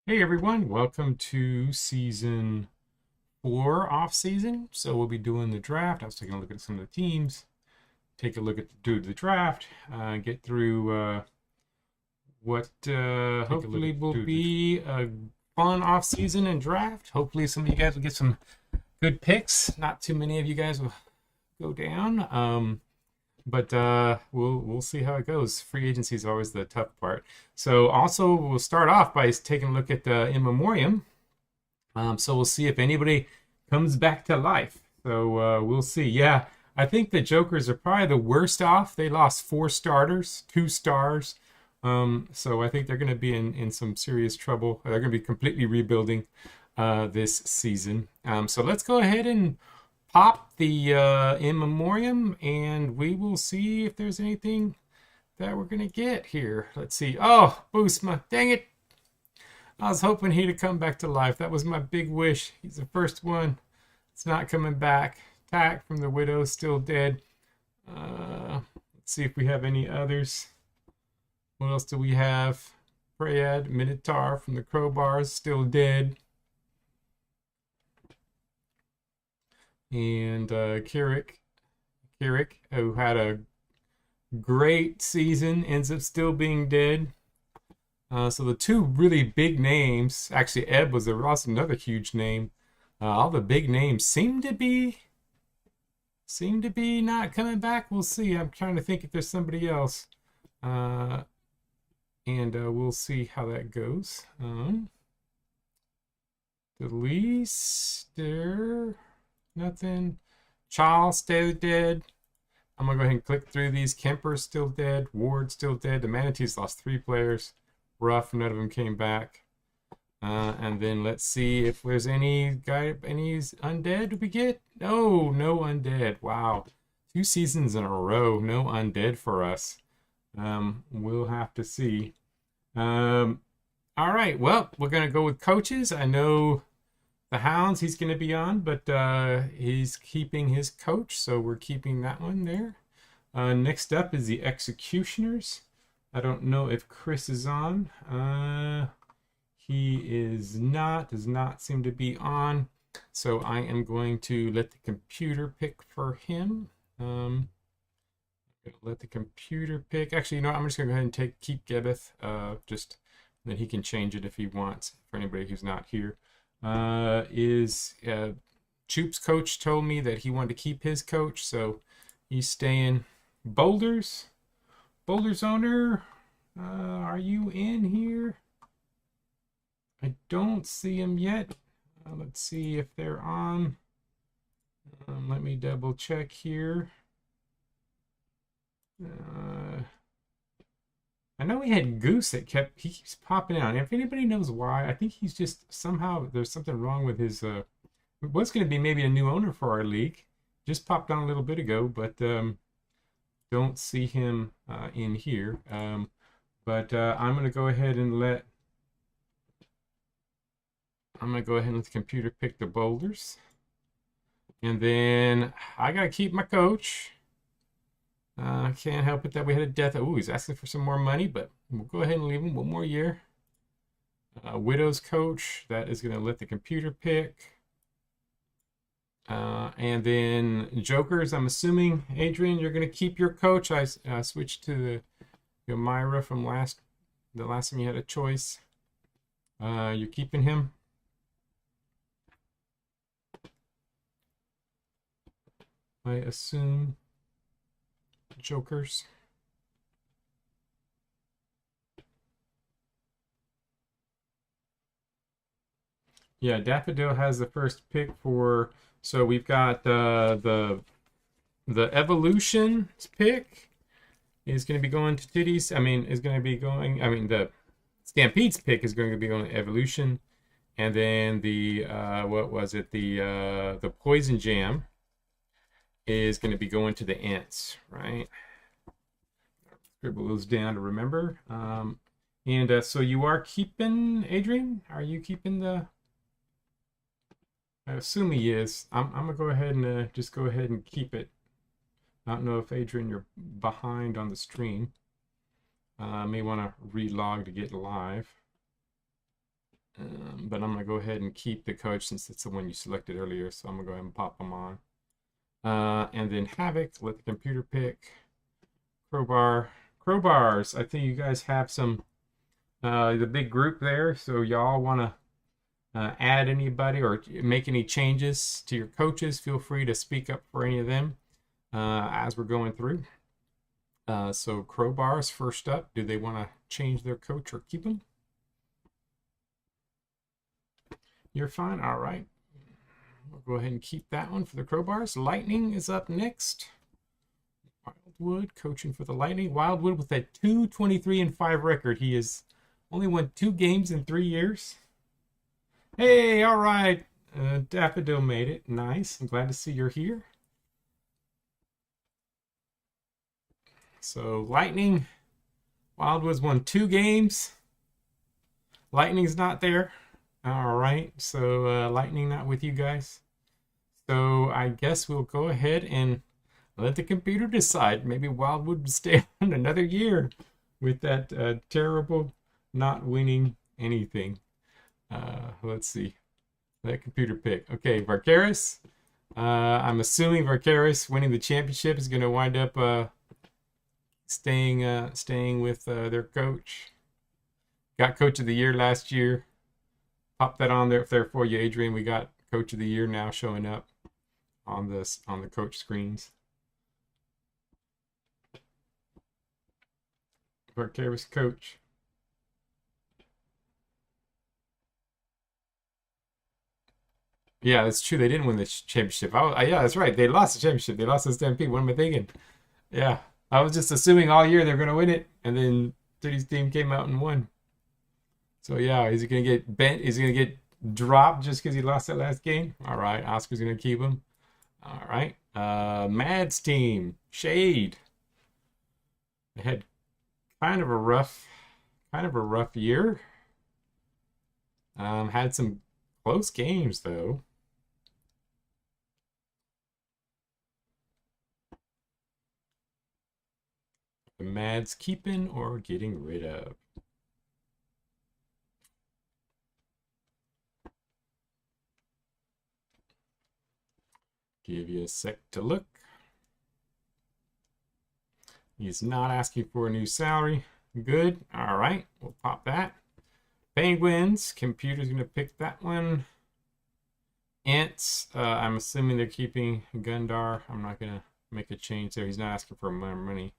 Hey everyone, welcome to season 4 off season. So we'll be doing the draft. I was taking a look at some of the teams, take a look at the draft, get through what hopefully will be a fun off season and draft. Hopefully some of you guys will get some good picks. Not too many of you guys will go down. But we'll see how it goes. Free agency is always the tough part. So also we'll start off by taking a look at in memoriam. So we'll see if anybody comes back to life. So we'll see. Yeah, I think the Jokers are probably the worst off. They lost 4 starters, 2 stars. So I think they're going to be in some serious trouble. They're going to be completely rebuilding this season. So let's go ahead and pop the in memoriam, and we will see if there's anything that we're going to get here. Let's see. Oh, Boosma. Dang it. I was hoping he'd come back to life. That was my big wish. He's the first one. It's not coming back. Tack from the Widow, still dead. Let's see if we have any others. What else do we have? Prayad, Minotaur from the Crowbars, still dead. And Kirik, who had a great season, ends up still being dead. So the 2 really big names, actually Ebb was also another huge name. All the big names seem to be not coming back. We'll see. I'm trying to think if there's somebody else, and we'll see how that goes. Delise, there, nothing. Charles still dead. I'm gonna go ahead and click through these. Kemper's still dead. Ward's still dead. The Manatees lost 3 players. Rough, none of them came back. And then let's see if there's any undead we get. No undead. Wow, 2 seasons in a row, no undead for us. We'll have to see. All right, well, we're gonna go with coaches. I know the Hounds he's gonna be on, but he's keeping his coach, so we're keeping that one there. Next up is the Executioners. I don't know if Chris is on. He is not, does not seem to be on. So I am going to let the computer pick for him. Let the computer pick. Actually, you know what? I'm just going to go ahead and keep Gebeth. Just then he can change it if he wants. For anybody who's not here, Choop's coach told me that he wanted to keep his coach, so he's staying. Boulders owner, are you in here? I don't see him yet. Let's see if they're on. Let me double check here. I know we had Goose that he keeps popping out. If anybody knows why, I think he's just somehow there's something wrong with his. It was going to be maybe a new owner for our league. Just popped on a little bit ago, but don't see him in here. But I'm going to go ahead and let the computer pick the boulders. And then I got to keep my coach. I can't help it that we had a death. Oh, he's asking for some more money, but we'll go ahead and leave him 1 more year. Widow's coach, that is going to let the computer pick. And then Jokers, I'm assuming, Adrian, you're going to keep your coach. I switched to the Myra from the last time you had a choice. You're keeping him. I assume. Jokers. Yeah, Daffodil has the first pick for. So we've got the Evolution pick is going to be going to Titties. Is going to be going. The Stampede's pick is going to be going to Evolution, and then the what was it? The Poison Jam is going to be going to the Ents, right? Scribble those down to remember. And so you are keeping, Adrian? Are you keeping the? I assume he is. I'm gonna go ahead and just go ahead and keep it. I don't know if Adrian, you're behind on the stream. May want to relog to get live. But I'm going to go ahead and keep the coach since it's the one you selected earlier. So I'm going to go ahead and pop them on. And then Havoc, let the computer pick. Crowbar. Crowbars. I think you guys have some, the big group there. So y'all want to add anybody or make any changes to your coaches, feel free to speak up for any of them as we're going through. So Crowbars first up. Do they want to change their coach or keep them? You're fine. All right. We'll go ahead and keep that one for the Crowbars. Lightning is up next. Wildwood coaching for the Lightning. Wildwood with a 2-23-5 record. He has only won 2 games in 3 years. Hey, all right. Daffodil made it. Nice. I'm glad to see you're here. So Lightning, Wildwood's won 2 games. Lightning's not there. All right. So Lightning not with you guys. So I guess we'll go ahead and let the computer decide. Maybe Wildwood would stay on another year with that terrible not winning anything. Let's see. Let computer pick. Okay, Varkaris. I'm assuming Varkaris winning the championship is going to wind up staying with their coach. Got coach of the year last year. Pop that on there for you, Adrian. We got coach of the year now showing up on the coach screens. Varkaris coach. Yeah, that's true. They didn't win the championship. Yeah, that's right. They lost the championship. They lost to Stampede. What am I thinking? Yeah, I was just assuming all year they're going to win it, and then City's team came out and won. So yeah, is he going to get bent? Is he going to get dropped just because he lost that last game? All right, Oscar's going to keep him. All right, Mads team Shade. They had kind of a rough year. Had some close games though. The Mads keeping or getting rid of? Give you a sec to look. He's not asking for a new salary. Good. All right. We'll pop that. Penguins. Computer's going to pick that one. Ants. I'm assuming they're keeping Gundar. I'm not going to make a change there. He's not asking for more money.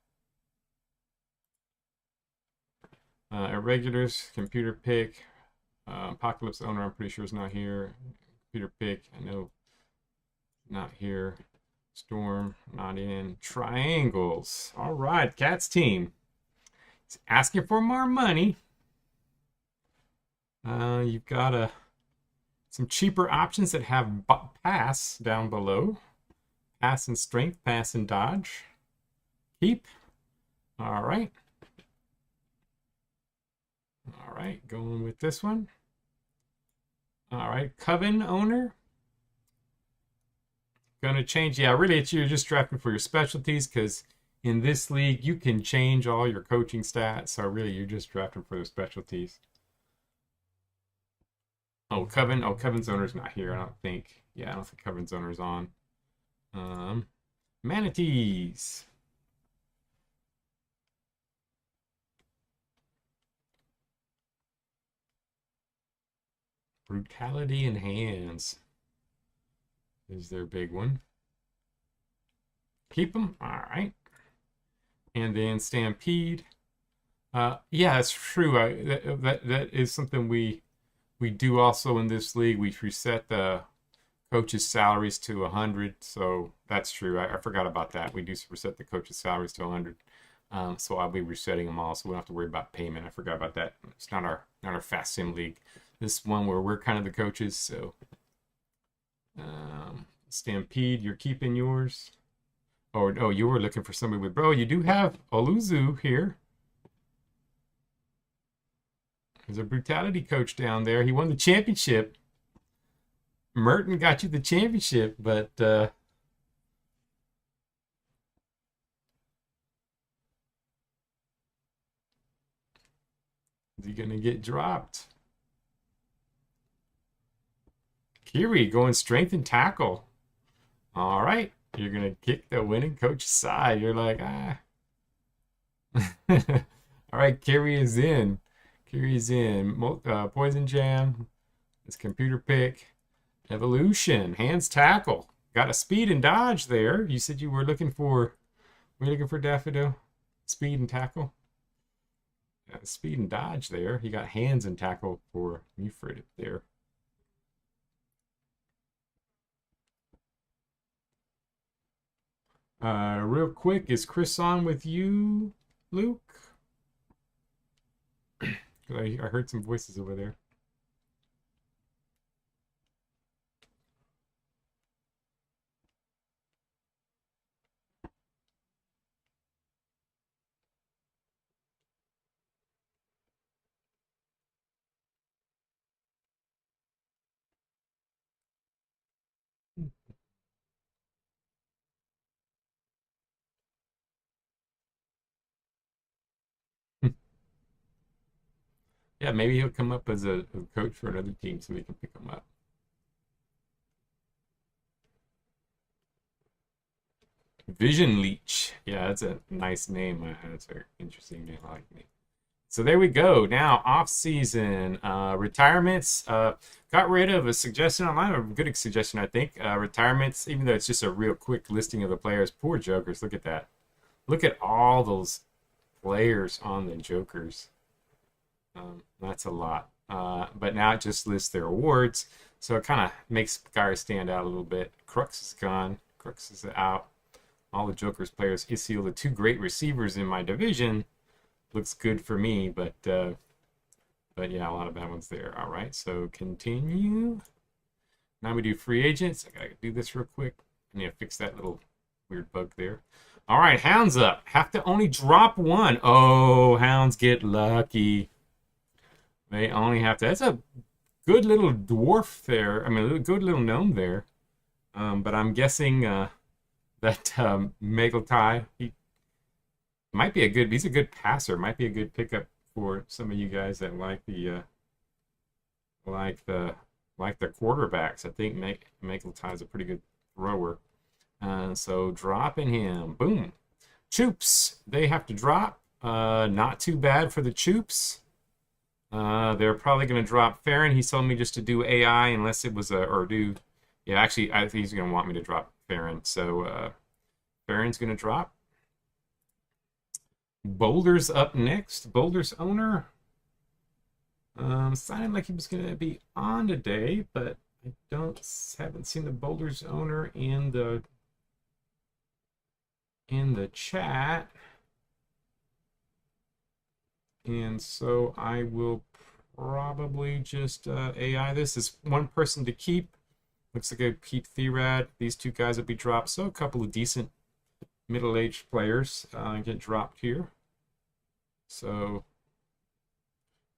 Irregulars. Computer pick. Apocalypse owner. I'm pretty sure is not here. Computer pick. I know. Not here. Storm, not in. Triangles. All right, Cats team. He's asking for more money. You've got some cheaper options that have pass down below. Pass and strength, pass and dodge. Keep. All right. All right, going with this one. All right, Coven owner. Gonna change. Yeah, really, you're just drafting for your specialties because in this league you can change all your coaching stats. So really, you're just drafting for the specialties. Oh, Coven. Oh, Coven's owner's not here. I don't think. Yeah, I don't think Coven's owner's on. Manatees. Brutality in hands is their big one. Keep them. All right. And then Stampede. Yeah, it's true. That is something we do also in this league. We reset the coaches' salaries to 100. So that's true. I forgot about that. We do reset the coaches' salaries to 100. So I'll be resetting them all, so we don't have to worry about payment. I forgot about that. It's not our fast sim league. This one where we're kind of the coaches. So Stampede, you're keeping yours. Oh, you were looking for somebody with bro. You do have Oluzu here. There's a brutality coach down there. He won the championship. Merton got you the championship, but is he gonna get dropped? Kiri going strength and tackle. All right. You're going to kick the winning coach's side. You're like, ah. All right. Kiri is in. Kiri is in. Poison Jam. It's computer pick. Evolution. Hands tackle. Got a speed and dodge there. You said you were looking for Daffodil? Speed and tackle? Speed and dodge there. He got hands and tackle for Mufrid there. Real quick, is Chris on with you, Luke? I heard some voices over there. Yeah, maybe he'll come up as a coach for another team so we can pick him up. Vision Leech. Yeah, that's a nice name. That's an interesting name. I like me. So there we go. Now off season retirements. Got rid of a suggestion online, a good suggestion I think. Retirements, even though it's just a real quick listing of the players. Poor Jokers. Look at that. Look at all those players on the Jokers. That's a lot. But now it just lists their awards, so it kind of makes guys stand out a little bit. Crux is gone. Crux is out. All the Jokers players. Isiel, the two great receivers in my division. Looks good for me, but yeah, a lot of bad ones there. All right, so continue. Now we do free agents. I gotta do this real quick. I need to fix that little weird bug there. All right, Hounds up. Have to only drop one. Oh, Hounds get lucky. They only have to. That's a good little dwarf there. I mean, a good little gnome there. But I'm guessing that Megaltai, he might be a good. He's a good passer. Might be a good pickup for some of you guys that like the quarterbacks. I think Megaltai is a pretty good thrower. So dropping him. Boom. Choops. They have to drop. Not too bad for the Choops. They're probably going to drop Farron. He told me just to do AI unless it was yeah, actually, I think he's going to want me to drop Farron. So, Farron's going to drop. Boulder's up next. Boulder's owner. Sounded like he was going to be on today, but I haven't seen the Boulder's owner in the chat. And so I will probably just AI this. Is one person to keep. Looks like I keep Therad. These two guys will be dropped. So a couple of decent middle-aged players get dropped here. So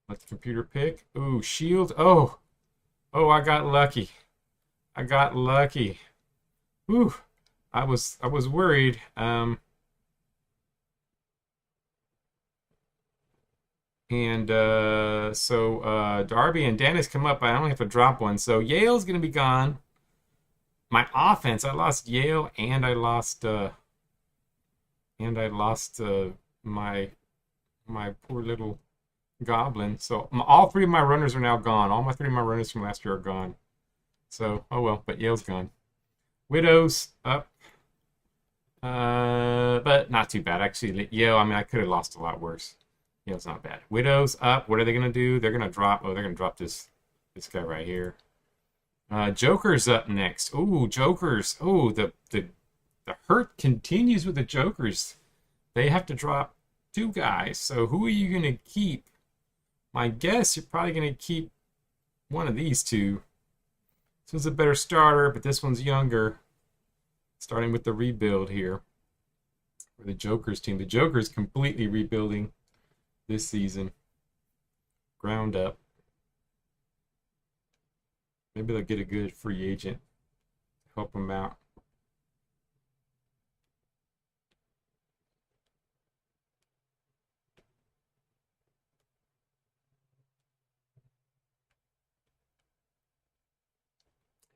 let the computer pick. Ooh, shield. Oh, I got lucky. I got lucky. Ooh, I was worried. And so Darby and Dennis come up. I only have to drop one. So Yale's going to be gone. My offense, I lost Yale and I lost my poor little goblin. So all three of my runners are now gone. All my three of my runners from last year are gone. So, oh well, but Yale's gone. Widows up. But not too bad. Actually, Yale, I mean, I could have lost a lot worse. Yeah, it's not bad. Widows up. What are they gonna do? They're gonna drop. Oh, they're gonna drop this guy right here. Joker's up next. Ooh, Jokers. Oh, the hurt continues with the Jokers. They have to drop two guys. So who are you gonna keep? My guess you're probably gonna keep one of these two. This one's a better starter, but this one's younger. Starting with the rebuild here for the Jokers team. The Jokers completely rebuilding this season, ground up. Maybe they'll get a good free agent to help them out.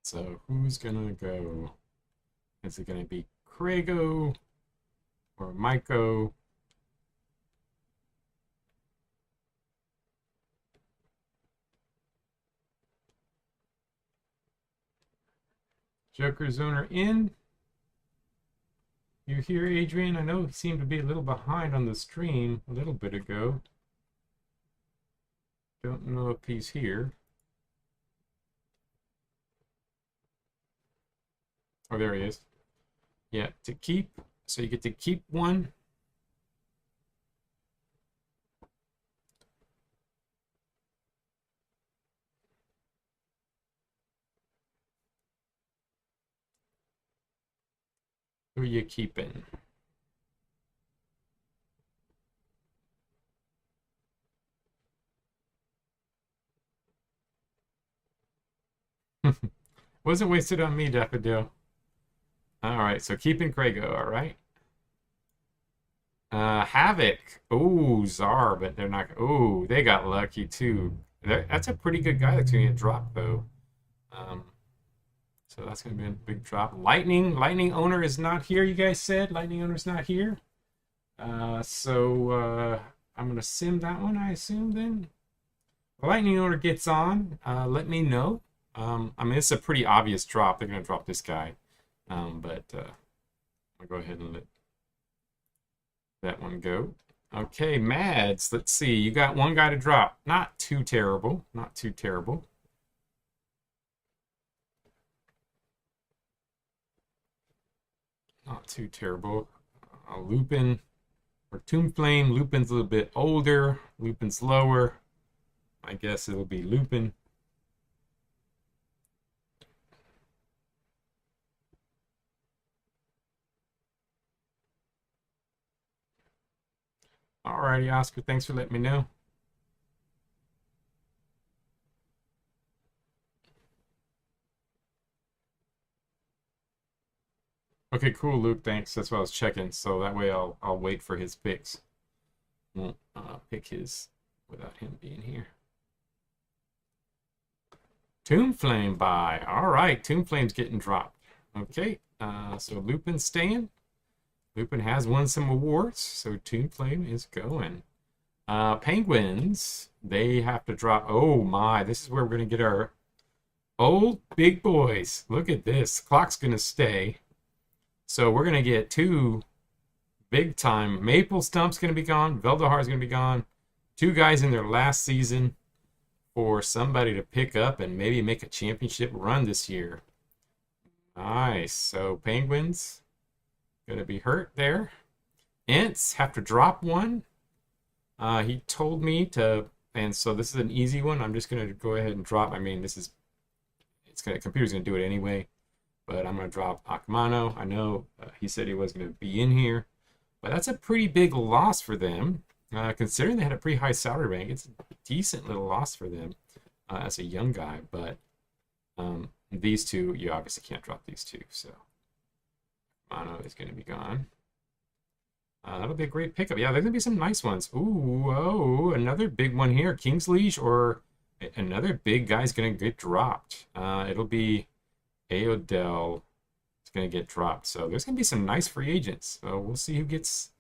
So who's gonna go? Is it gonna be Krago or Maiko? Joker's owner in. You here, Adrian? I know he seemed to be a little behind on the stream a little bit ago. Don't know if he's here. Oh, there he is. Yeah, to keep. So you get to keep one. Who are you keeping? Wasn't wasted on me, Daffodil. All right, so keeping Krago, all right. Havoc. Oh, Czar, but they're not. Oh, they got lucky too. That's a pretty good guy that's going to get dropped, though. Um, so that's going to be a big drop. Lightning owner is not here, you guys said. Lightning owner's not here. So I'm going to sim that one, I assume, then. Lightning owner gets on. Let me know. I mean, it's a pretty obvious drop. They're going to drop this guy. But I'll go ahead and let that one go. Okay, Mads, let's see. You got one guy to drop. Not too terrible. Not too terrible. Not too terrible. Lupin or Tomb Flame. Lupin's a little bit older. Lupin's lower. I guess it'll be Lupin. Alrighty, Oscar. Thanks for letting me know. Okay, cool, Luke. Thanks. That's what I was checking. So that way I'll wait for his picks. Won't pick his without him being here. Tomb Flame buy. All right, Tomb Flame's getting dropped. Okay, so Lupin's staying. Lupin has won some awards, so Tomb Flame is going. Penguins, they have to drop. Oh my, this is where we're gonna get our old big boys. Look at this. Clock's gonna stay. So we're gonna get two big time. Maple Stump's gonna be gone. Veldahar's gonna be gone. Two guys in their last season for somebody to pick up and maybe make a championship run this year. Nice. So Penguins gonna be hurt there. Ents have to drop one. He told me to, and so this is an easy one. I'm just gonna go ahead and drop. I mean, computer's gonna do it anyway. But I'm gonna drop Akmano. I know he said he wasn't gonna be in here, but that's a pretty big loss for them. Considering they had a pretty high salary rank, it's a decent little loss for them as a young guy. But these two, you obviously can't drop these two. So Mono is going to be gone. That'll be a great pickup. Yeah, there's going to be some nice ones. Ooh, oh, another big one here. King's Liege or another big guy's going to get dropped. It'll be Aodell. It's going to get dropped. So there's going to be some nice free agents. So we'll see who gets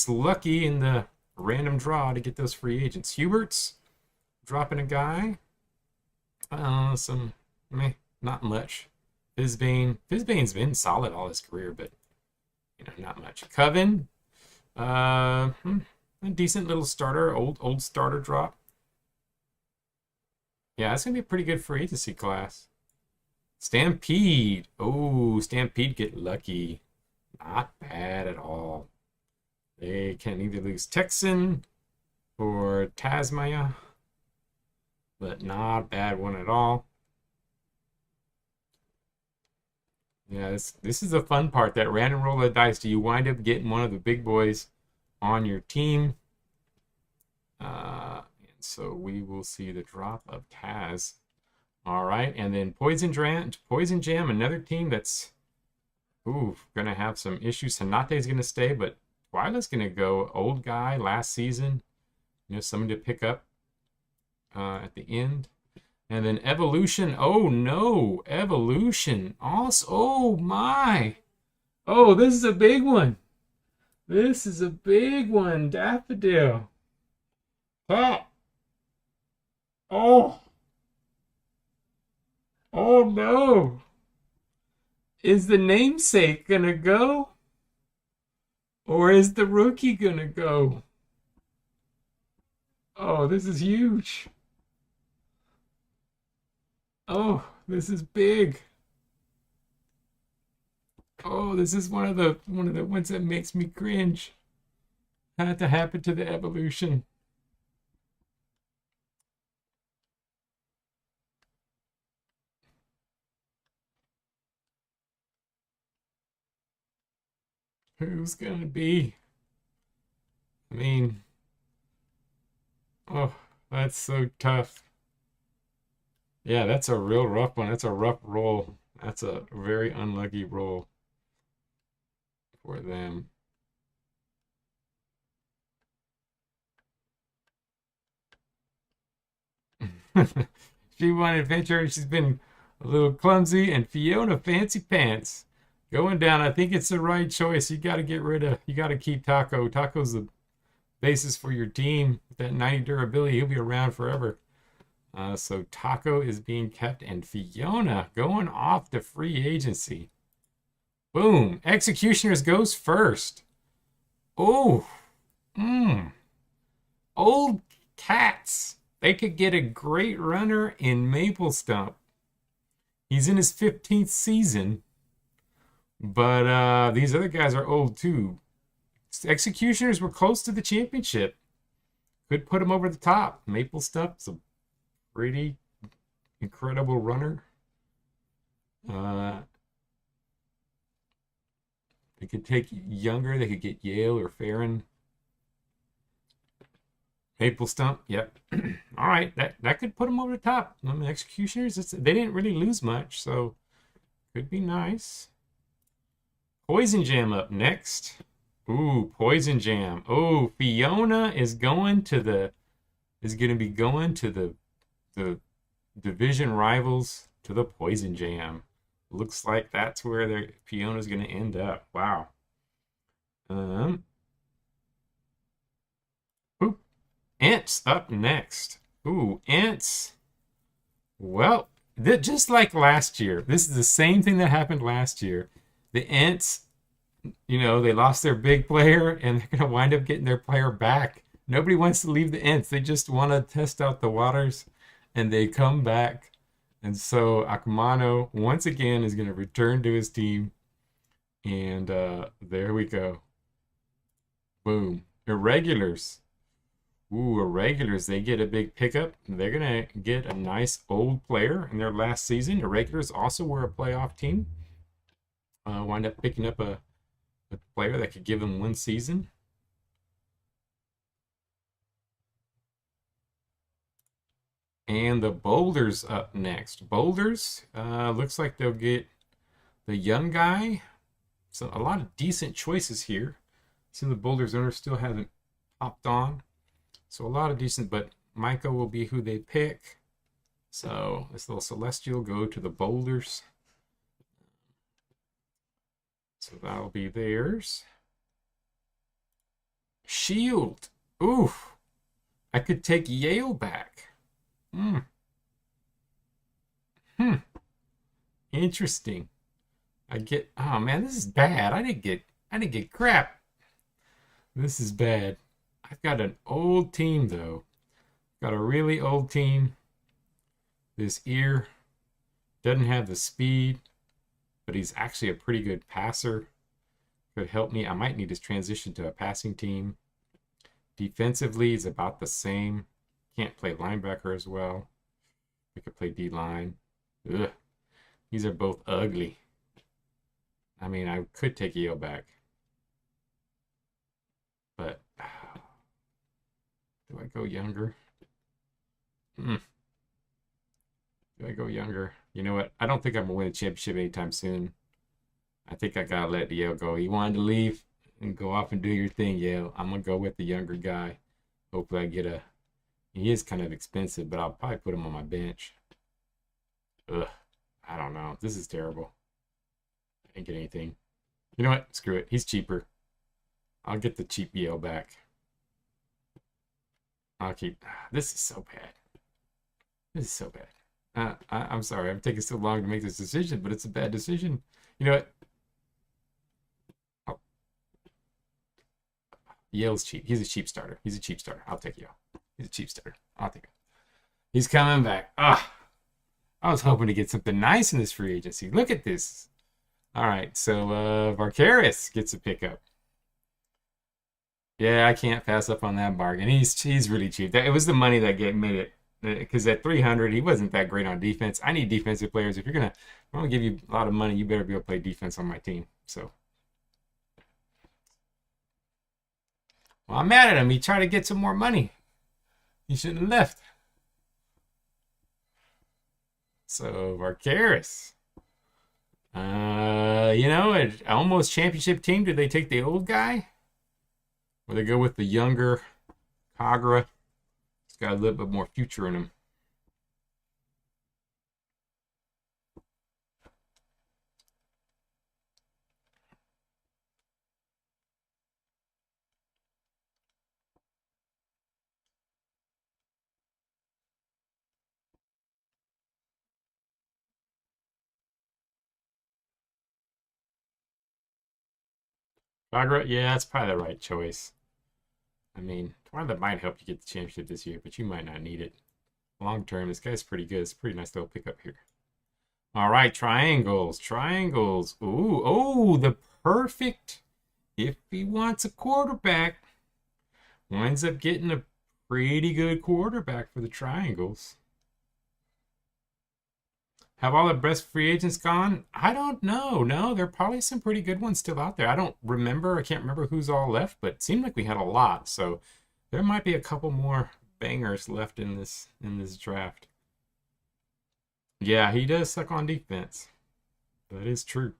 lucky in the random draw to get those free agents. Hubert's dropping a guy. Not much. Fizbane's been solid all his career, but not much. Coven, a decent little starter, old starter drop. Yeah, it's gonna be a pretty good free agency class. Stampede. Oh, Stampede get lucky. Not bad at all. They can either lose Texan or Tasmania, but not a bad one at all. Yeah, this is the fun part, that random roll of dice. Do you wind up getting one of the big boys on your team? And so we will see the drop of Taz. All right, and then Poison Jam, another team that's gonna have some issues. Hanate's gonna stay, but Twyla's gonna go. Old guy last season, somebody to pick up at the end. And then evolution. Oh no, evolution. Also, oh my. Oh, this is a big one. This is a big one. Daffodil. Oh, oh, oh no. Is the namesake gonna go? Or is the rookie gonna go? Oh, this is huge. Oh, this is big. Oh, this is one of the ones that makes me cringe. Had to happen to the evolution. Who's gonna be? I mean, oh, that's so tough. Yeah, that's a real rough one. That's a rough roll. That's a very unlucky roll for them. She won adventure. She's been a little clumsy, and Fiona Fancy Pants going down. I think it's the right choice. You got to get rid of. You got to keep Taco. Taco's the basis for your team. With that 90 durability, he'll be around forever. So Taco is being kept, and Fiona going off to free agency. Boom. Executioners goes first. Oh. Old cats. They could get a great runner in Maple Stump. He's in his 15th season, but these other guys are old too. Executioners were close to the championship. Could put him over the top. Maple Stump's a pretty incredible runner. They could take younger. They could get Yale or Farron. Maple Stump, yep. All right, that could put them over the top. I mean, Executioners, they didn't really lose much, so could be nice. Poison Jam up next. Ooh, Poison Jam. Oh, Fiona is going to be going to the division rivals to the Poison Jam. Looks like that's where Fiona's going to end up. Wow. Ents up next. Ooh, Ents. Well, just like last year, this is the same thing that happened last year. The Ents, they lost their big player, and they're going to wind up getting their player back. Nobody wants to leave the Ents. They just want to test out the waters, and they come back. And so Akamano, once again, is going to return to his team. And there we go. Boom. Irregulars. Ooh, Irregulars, they get a big pickup. They're going to get a nice old player in their last season. Irregulars also were a playoff team. Wind up picking up a player that could give them one season. And the Boulders up next. Boulders, looks like they'll get the young guy. So a lot of decent choices here. Some of the Boulders owners still haven't popped on. So a lot of decent, but Micah will be who they pick. So this little Celestial go to the Boulders. So that'll be theirs. Shield. Ooh. I could take Yale back. Interesting. Oh man, this is bad. I didn't get crap. This is bad. I've got an old team though. Got a really old team. This ear doesn't have the speed, but he's actually a pretty good passer. Could help me. I might need to transition to a passing team. Defensively, he's about the same. Can't play linebacker as well. We could play D-line. Ugh. These are both ugly. I mean, I could take Yale back. But do I go younger? Do I go younger? You know what? I don't think I'm going to win a championship anytime soon. I think I got to let Yale go. He wanted to leave and go off and do your thing, Yale. I'm going to go with the younger guy. Hopefully I get he is kind of expensive, but I'll probably put him on my bench. Ugh, I don't know. This is terrible. I didn't get anything. You know what? Screw it. He's cheaper. I'll get the cheap Yale back. I'll keep. This is so bad. This is so bad. I'm sorry. I'm taking so long to make this decision, but it's a bad decision. You know what? Oh, Yale's cheap. He's a cheap starter. He's a cheap starter. I'll take Yale. He's a cheap starter. I'll take him. He's coming back. Ah, I was hoping to get something nice in this free agency. Look at this. All right, so Varkaris gets a pickup. Yeah, I can't pass up on that bargain. He's really cheap. It was the money that made it. Because at 300, he wasn't that great on defense. I need defensive players. If I'm gonna give you a lot of money, you better be able to play defense on my team. So, well, I'm mad at him. He tried to get some more money. He shouldn't have left. So Varkaris. An almost championship team. Did they take the old guy? Or they go with the younger Kagra? He's got a little bit more future in him. Kagra, yeah, that's probably the right choice. I mean, one that might help you get the championship this year, but you might not need it. Long term, this guy's pretty good. It's a pretty nice little pickup here. All right, triangles, triangles. Ooh, oh, the perfect. If he wants a quarterback, winds up getting a pretty good quarterback for the triangles. Have all the best free agents gone? I don't know. No, there are probably some pretty good ones still out there. I don't remember. I can't remember who's all left, but it seemed like we had a lot. So there might be a couple more bangers left in this draft. Yeah, he does suck on defense. That is true.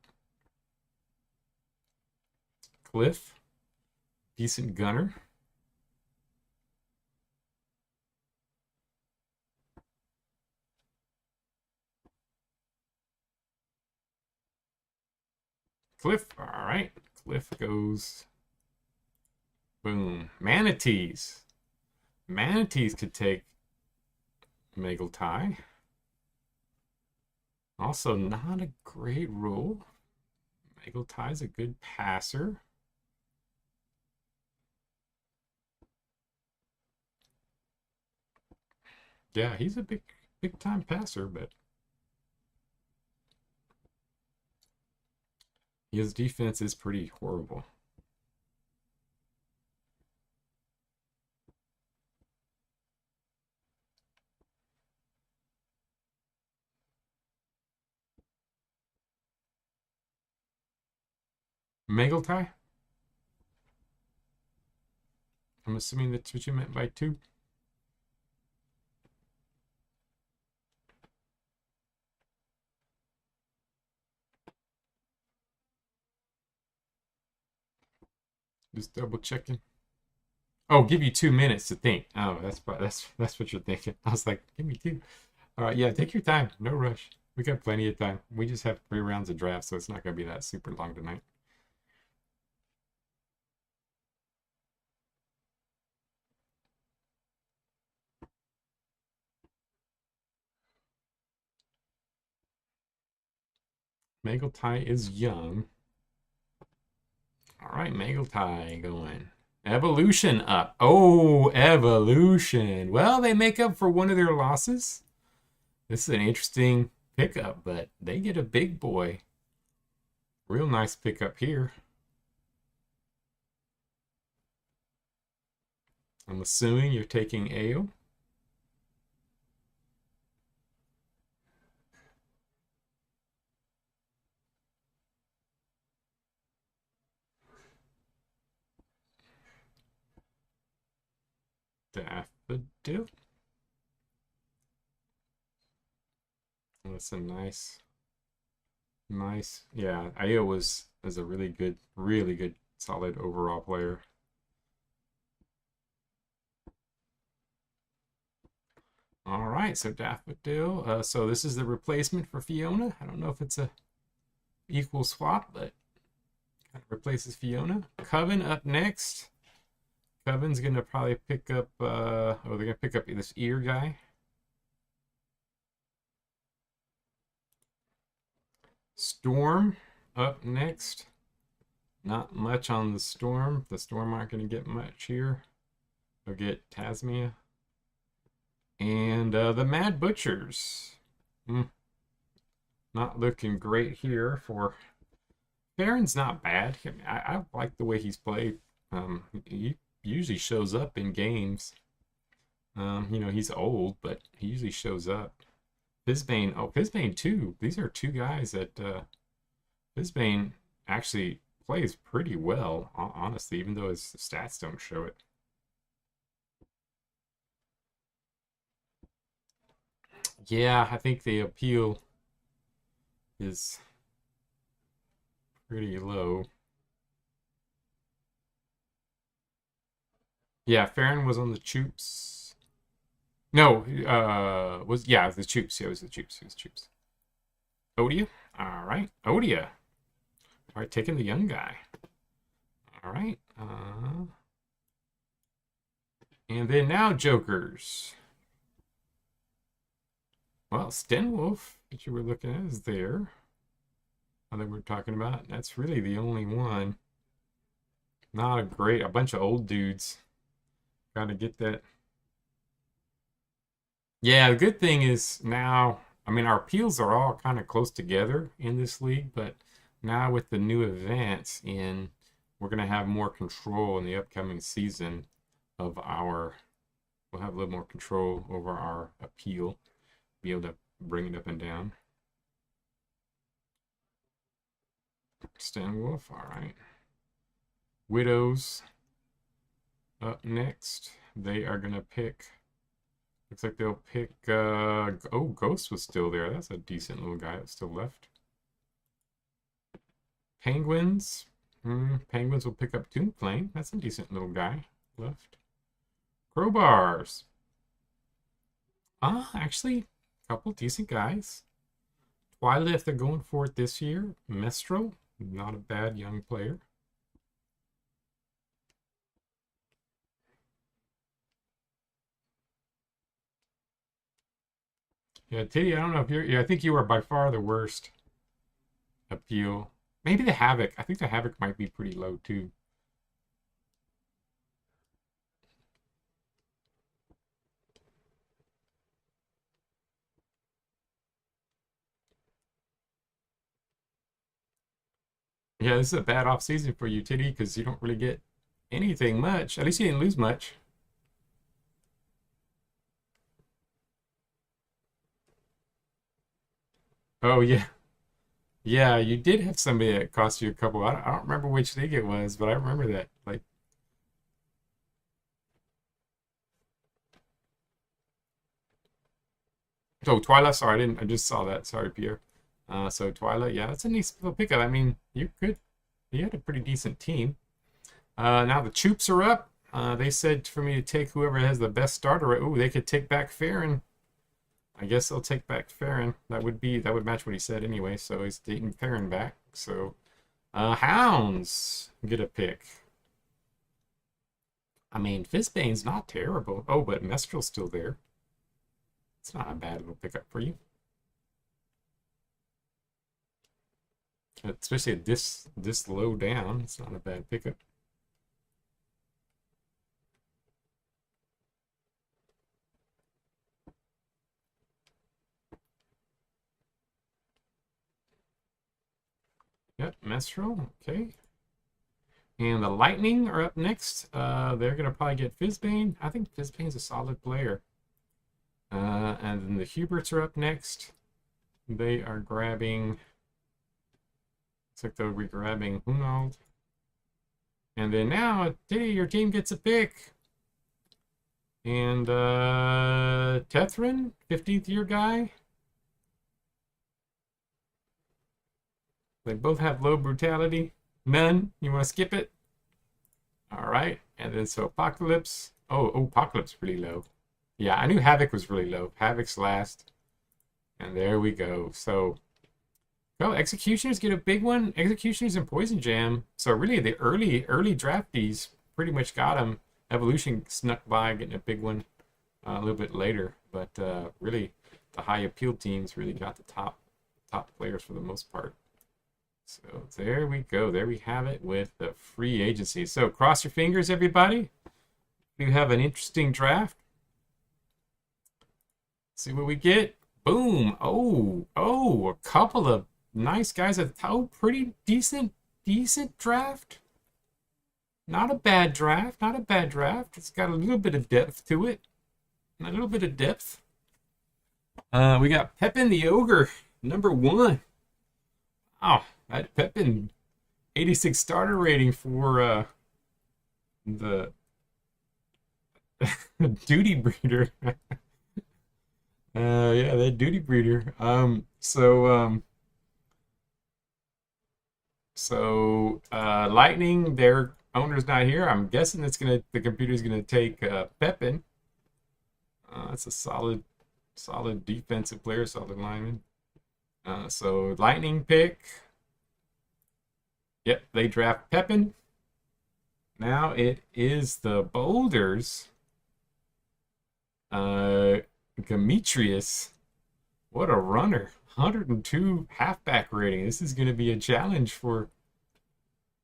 Cliff, decent gunner. Cliff, all right. Cliff goes. Boom. Manatees. Manatees could take Mageltai. Also, not a great rule. Mageltai's a good passer. Yeah, he's a big time passer, but his defense is pretty horrible. Mageltai? I'm assuming that's what you meant by two. Just double checking. Oh, give you 2 minutes to think. Oh, that's what you're thinking. I was like, give me two. All right, yeah, take your time. No rush. We got plenty of time. We just have 3 rounds of draft, so it's not gonna be that super long tonight. Mageltai is young. All right, Mageltai going. Evolution up. Oh, evolution. Well, they make up for one of their losses. This is an interesting pickup, but they get a big boy. Real nice pickup here. I'm assuming you're taking Ale. Daffodil. That's a nice. Yeah, Ayo was a really good, solid overall player. All right. right, so Daffodil. So this is the replacement for Fiona. I don't know if it's a equal swap, but kind of replaces Fiona. Coven up next. Coven's gonna probably pick up. They're gonna pick up this ear guy. Storm up next. Not much on the Storm. The Storm aren't gonna get much here. They'll get Tasmia. And the Mad Butchers. Not looking great here for... Farron's not bad. I mean, I like the way he's played. He usually shows up in games. You know, he's old, but he usually shows up. Fizbane, Fizbane too. These are two guys that Fizbane actually plays pretty well, honestly, even though his stats don't show it. Yeah, I think the appeal is pretty low. Yeah, Farron was on the Choops. No, was the Choops. Yeah, it was the Choops. It was Choops. Odia. All right, Odia. All right, taking the young guy. All right. And then now Jokers. Well, Stenwolf that you were looking at is there. That we're talking about. That's really the only one. Not a bunch of old dudes. Gotta get that. Yeah, the good thing is now, I mean, our appeals are all kind of close together in this league, but now with the new events in, we're going to have more control in the upcoming season of we'll have a little more control over our appeal, be able to bring it up and down. Stenwolf, all right. Widows up next. They are going to pick... Looks like they'll pick... Ghost was still there. That's a decent little guy that's still left. Penguins. Penguins will pick up Tombflame. That's a decent little guy left. Crowbars. Actually, a couple decent guys. Twilight, if they're going for it this year. Mestral. Not a bad young player. Yeah, Titty, I don't know if you're... Yeah, I think you are by far the worst appeal. Maybe the Havoc. I think the Havoc might be pretty low, too. Yeah, this is a bad off season for you, Titty, because you don't really get anything much. At least you didn't lose much. Oh, yeah. Yeah, you did have somebody that cost you a couple. I don't remember which league it was, but I remember that. Like, oh, Twilight. Sorry, I didn't. I just saw that. Sorry, Pierre. So Twilight. Yeah, that's a nice little pickup. I mean, you could. You had a pretty decent team. Now the Choops are up. They said for me to take whoever has the best starter. Oh, they could take back Farron. I guess they'll take back Farron. That would match what he said anyway. So he's taking Farron back. So Hounds get a pick. I mean, Fizbane's not terrible. Oh, but Mestral's still there. It's not a bad little pickup for you. Especially at this low down. It's not a bad pickup. Yep, Mestral, okay. And the Lightning are up next. They're going to probably get Fizbane. I think Fizbane's a solid player. And then the Huberts are up next. They are grabbing... Looks like they'll be grabbing Hunald. And then now, your team gets a pick. And Tethrin, 15th year guy. They both have low brutality. None. You want to skip it? All right. And then so Apocalypse. Oh, Apocalypse pretty low. Yeah, I knew Havoc was really low. Havoc's last. And there we go. So, go. Executioners get a big one. Executioners and Poison Jam. So, really, the early draftees pretty much got them. Evolution snuck by getting a big one a little bit later. But really, the high appeal teams really got the top players for the most part. So, there we go. There we have it with the free agency. So, cross your fingers, everybody. You have an interesting draft. See what we get. Boom. Oh, a couple of nice guys. Oh, pretty decent draft. Not a bad draft. Not a bad draft. It's got a little bit of depth to it. A little bit of depth. We got Pepin the Ogre, #1. Wow, that Pepin 86 starter rating for the duty breeder. Yeah, that duty breeder. Lightning, their owner's not here. I'm guessing the computer's gonna take Pepin. That's a solid defensive player, solid lineman. So Lightning pick. Yep, they draft Pepin. Now it is the Boulders. Demetrius, what a runner. 102 halfback rating. This is going to be a challenge for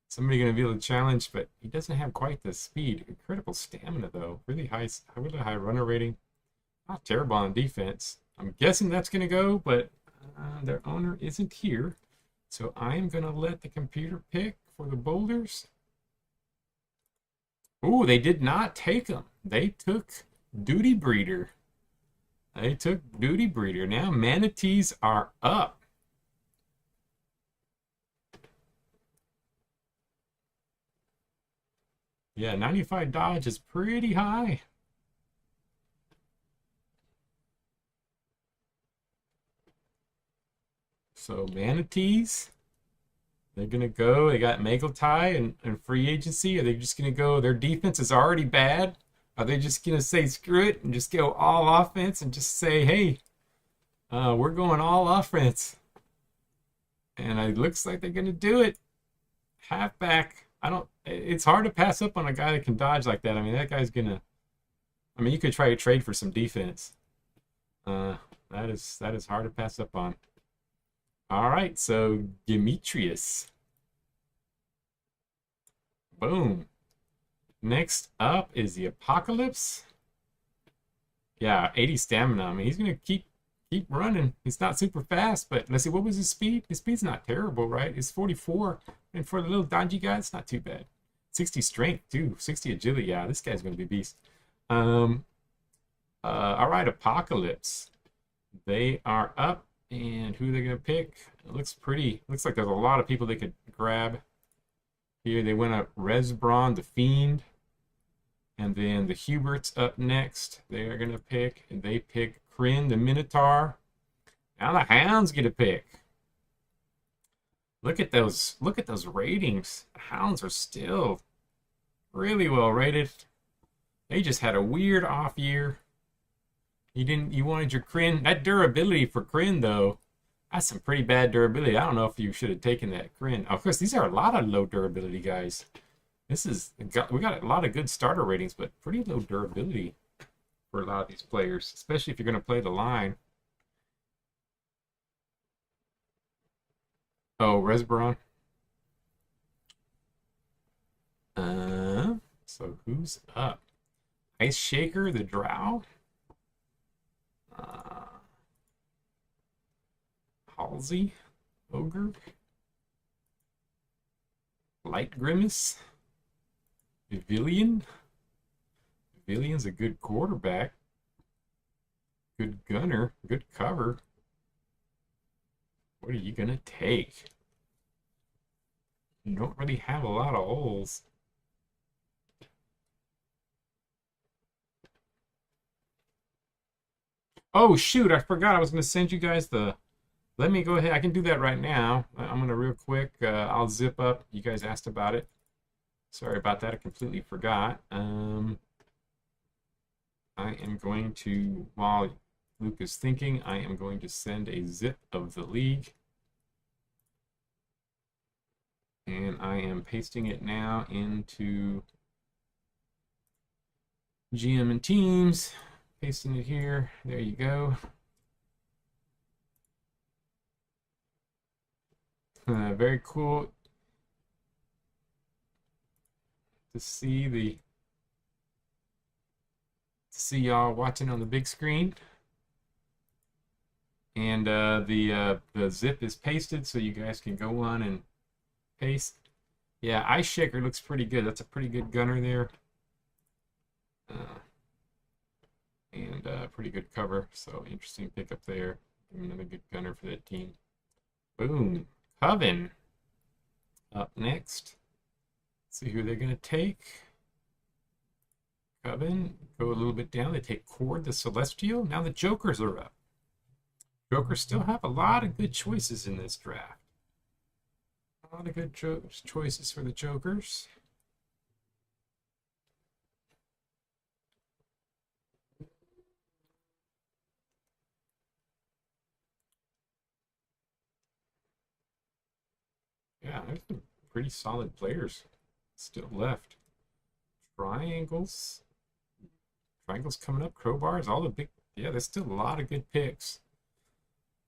somebody going to be able to challenge, but he doesn't have quite the speed. Incredible stamina, though. Really high runner rating. Not terrible on defense. I'm guessing that's going to go, but their owner isn't here. So I'm going to let the computer pick for the Boulders. Ooh, they did not take him. They took Duty Breeder. They took Duty Breeder. Now Manatees are up. Yeah, 95 dodge is pretty high. So Manatees, they're going to go. They got Mageltai and free agency. Are they just going to go? Their defense is already bad. Are they just going to say screw it and just go all offense and just say, hey, we're going all offense? And it looks like they're going to do it. Halfback. It's hard to pass up on a guy that can dodge like that. I mean, that guy's going to, you could try to trade for some defense. That is hard to pass up on. All right, so Demetrius. Boom. Next up is the Apocalypse. Yeah, 80 stamina. I mean, he's gonna keep running. He's not super fast, but let's see, what was his speed? His speed's not terrible, right? It's 44, and for the little dodgy guy, it's not too bad. 60 strength too, 60 agility. Yeah, this guy's gonna be a beast. All right, Apocalypse. They are up, and who are they gonna pick? It looks like there's a lot of people they could grab. Here they went up Resbron, the Fiend. And then the Huberts up next. They are going to pick. And they pick Kryn, the Minotaur. Now the Hounds get a pick. Look at those ratings. The Hounds are still really well rated. They just had a weird off year. You wanted your Kryn. That durability for Kryn, though, that's some pretty bad durability. I don't know if you should have taken that Kryn. Of course, these are a lot of low durability guys. We got a lot of good starter ratings, but pretty low durability for a lot of these players, especially if you're going to play the line. Oh, Resbaron. So who's up? Ice Shaker, the Drow. Halsey, Ogre. Light Grimace. Vivillian. Vivillian's a good quarterback. Good gunner. Good cover. What are you going to take? You don't really have a lot of holes. Oh, shoot. I forgot I was going to send you guys the... Let me go ahead. I can do that right now. I'm going to real quick. I'll zip up. You guys asked about it. Sorry about that. I completely forgot. I am going to, while Luke is thinking, I am going to send a zip of the league. And I am pasting it now into GM and teams. Pasting it here. There you go. Very cool to see y'all watching on the big screen. And the zip is pasted, so you guys can go on and paste. Yeah, Ice Shaker looks pretty good. That's a pretty good gunner there. And pretty good cover. So interesting pickup there. Another good gunner for that team. Boom. Coven. Up next. Let's see who they're going to take. Coven. Go a little bit down. They take Cord the Celestial. Now the Jokers are up. Jokers still have a lot of good choices in this draft. A lot of good choices for the Jokers. Yeah, there's some pretty solid players still left. Triangles. Triangles coming up. Crowbars. All the big... Yeah, there's still a lot of good picks.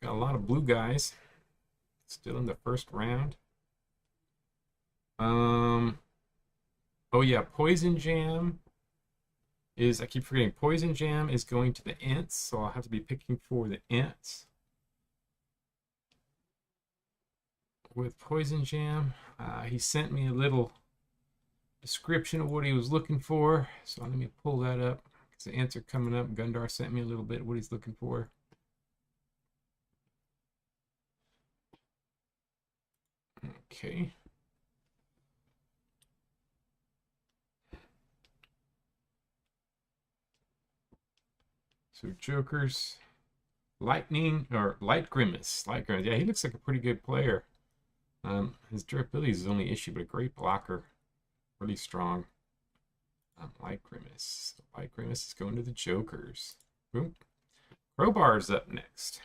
Got a lot of blue guys. Still in the first round. Oh yeah, Poison Jam is... I keep forgetting. Poison Jam is going to the Ents, so I'll have to be picking for the Ents. With Poison Jam, he sent me a little description of what he was looking for. So let me pull that up because the Ents are coming up. Gundar sent me a little bit what he's looking for. Okay. So Jokers, Lightning or Light Grimace. Light Grimace. Yeah, he looks like a pretty good player. His durability is his only issue, but a great blocker. Really strong. Light Grimace. Light Grimace is going to the Jokers. Boom. Crowbar's up next.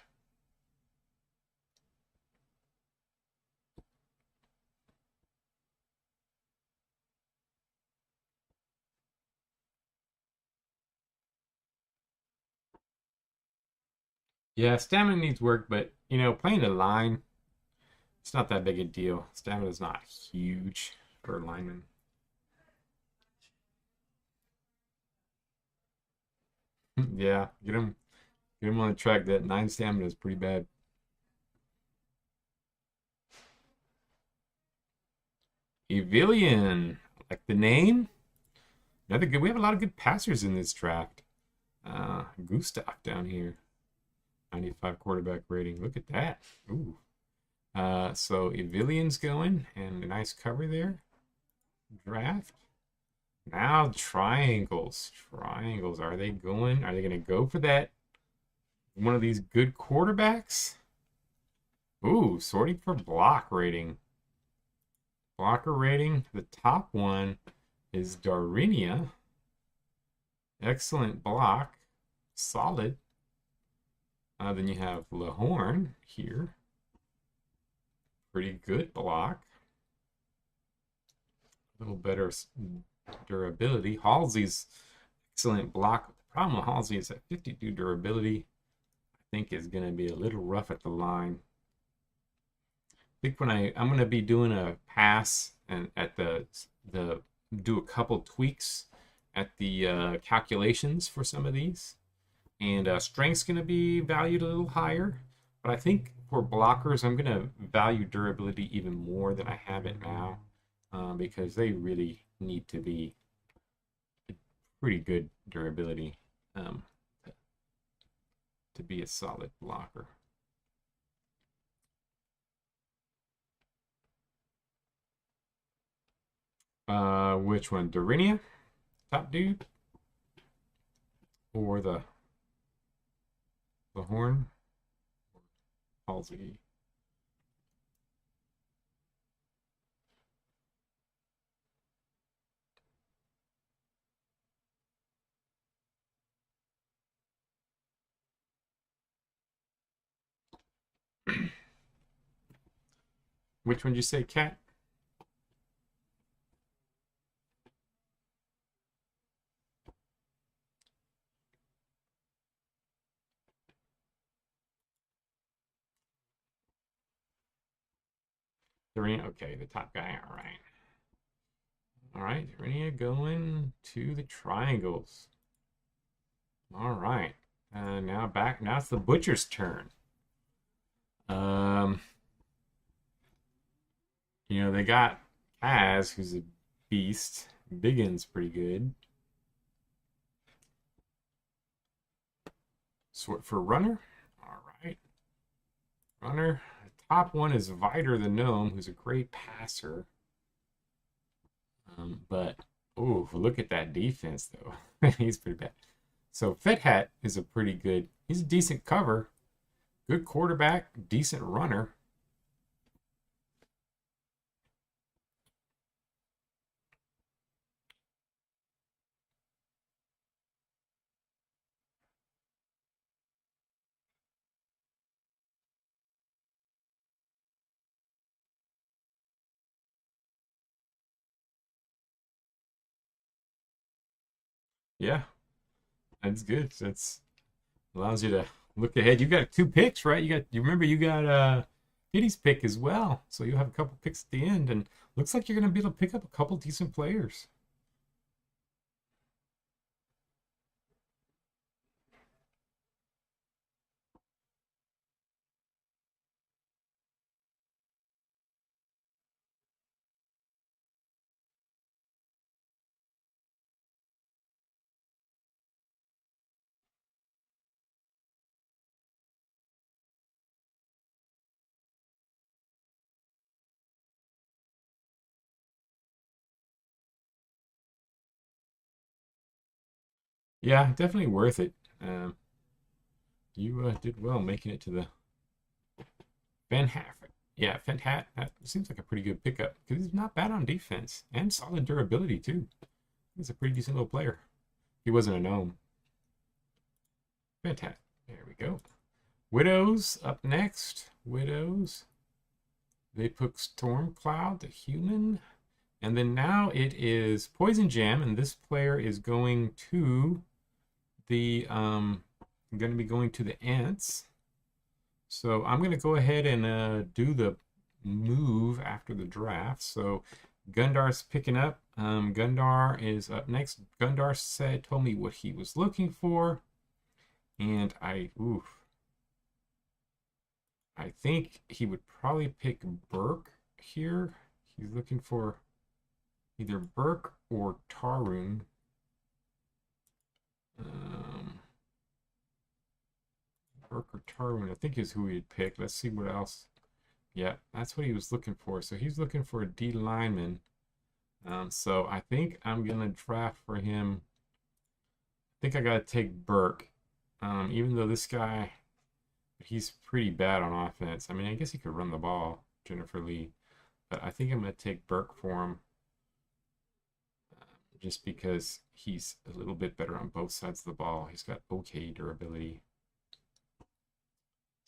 Yeah, stamina needs work, but you know, playing a line, it's not that big a deal. Stamina's not huge for a lineman. Yeah, get him on the track. That 9 stamina is pretty bad. Evilian, like the name. Another good. We have a lot of good passers in this draft. Gustav down here, 95 quarterback rating. Look at that. Ooh. So Evilian's going, and a nice cover there. Draft. Now triangles. Triangles. Are they going? Are they going to go for that? One of these good quarterbacks? Ooh, sorting for block rating. Blocker rating. The top one is Darinia. Excellent block. Solid. Then you have Lahorn here. Pretty good block. A little better durability. Halsey's excellent block. The problem with Halsey is that 52 durability, I think, is going to be a little rough at the line. I think when I'm going to be doing a pass and at the do a couple tweaks at the calculations for some of these, and strength's going to be valued a little higher. But I think for blockers, I'm going to value durability even more than I have it now, because they really need to be pretty good durability to be a solid blocker. Which one? Darinia? Top dude? Or the horn? Halsey? Which one did you say, Cat? Serena. Okay, the top guy. All right. All right, Serena going to the triangles. All right. Now back. Now it's the butcher's turn. Um, they got Kaz, who's a beast. Biggin's pretty good. Sort for runner. All right. Runner. The top one is Vider the Gnome, who's a great passer. But oh, look at that defense though. He's pretty bad. So Fet Hat is a pretty good. He's a decent cover. Good quarterback, decent runner. Yeah, that's good. That's allows you to look ahead. You got 2 picks, right? You remember you got Kitty's pick as well. So you have a couple picks at the end, and looks like you're gonna be able to pick up a couple decent players. Yeah, definitely worth it. You did well making it to the Van Hat. Yeah, Van Hat. That seems like a pretty good pickup because he's not bad on defense and solid durability too. He's a pretty decent little player. He wasn't a gnome. Van Hat. There we go. Widows up next. Widows. They put Storm Cloud, the human. And then now it is Poison Jam, and this player is going to the going to be going to the ants. So I'm going to go ahead and do the move after the draft. So Gundar's picking up. Gundar is up next. Gundar told me what he was looking for, and I think he would probably pick Burke here. He's looking for either Burke or Tarun. Burke or Tarun, I think is who he'd pick. Let's see what else. Yeah, that's what he was looking for. So he's looking for a D lineman. So I think I'm gonna draft for him. I think I gotta take Burke. Even though this guy, he's pretty bad on offense. I mean, I guess he could run the ball, Jennifer Lee, but I think I'm gonna take Burke for him. Just because he's a little bit better on both sides of the ball. He's got okay durability.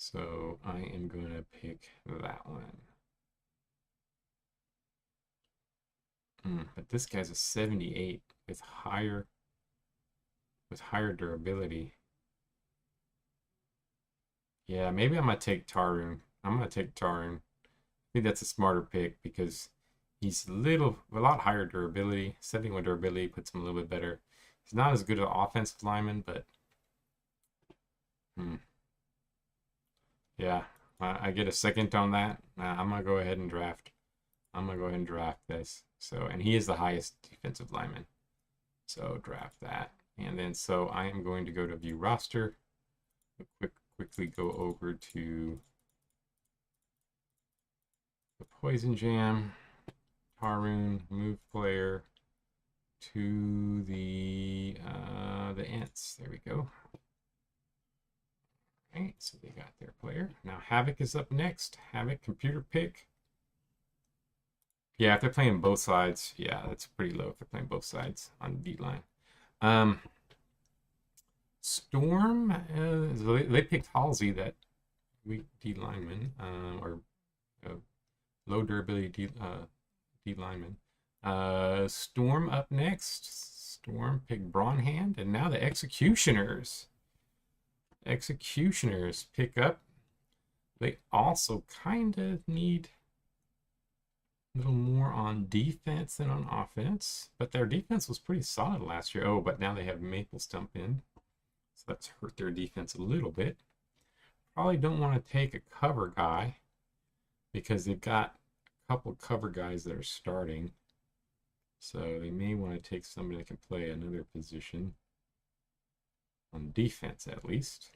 So I am going to pick that one. But this guy's a 78 with higher durability. Yeah, maybe I'm gonna take Tarun. I'm gonna take Tarun. I think that's a smarter pick because he's a lot higher durability. 71 durability puts him a little bit better. He's not as good an offensive lineman, but yeah, I get a second on that. I'm gonna go ahead and draft. I'm gonna go ahead and draft this. So, and he is the highest defensive lineman. So draft that, and then so I am going to go to view roster. Quickly go over to the Poison Jam, Tarun, move player to the ants. There we go. All right, so they got their player. Now Havoc is up next. Havoc computer pick. Yeah, if they're playing both sides, yeah, that's pretty low if they're playing both sides on the D line. Storm, they picked Halsey, that weak D lineman, or Low durability D lineman. Storm up next. Storm pick Brawnhand, and now the Executioners. Executioners pick up. They also kind of need a little more on defense than on offense, but their defense was pretty solid last year. Oh, but now they have Maple Stump in, so that's hurt their defense a little bit. Probably don't want to take a cover guy because they've got a couple cover guys that are starting. So they may want to take somebody that can play another position on defense at least.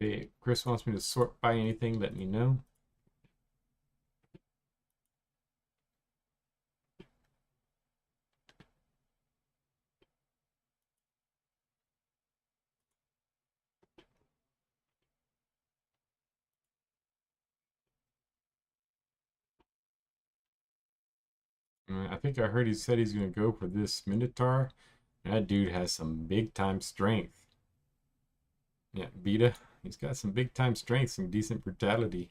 If Chris wants me to sort by anything, let me know. I think I heard he said he's going to go for this Minotaur. That dude has some big time strength. Yeah, Vita. He's got some big time strength, some decent brutality.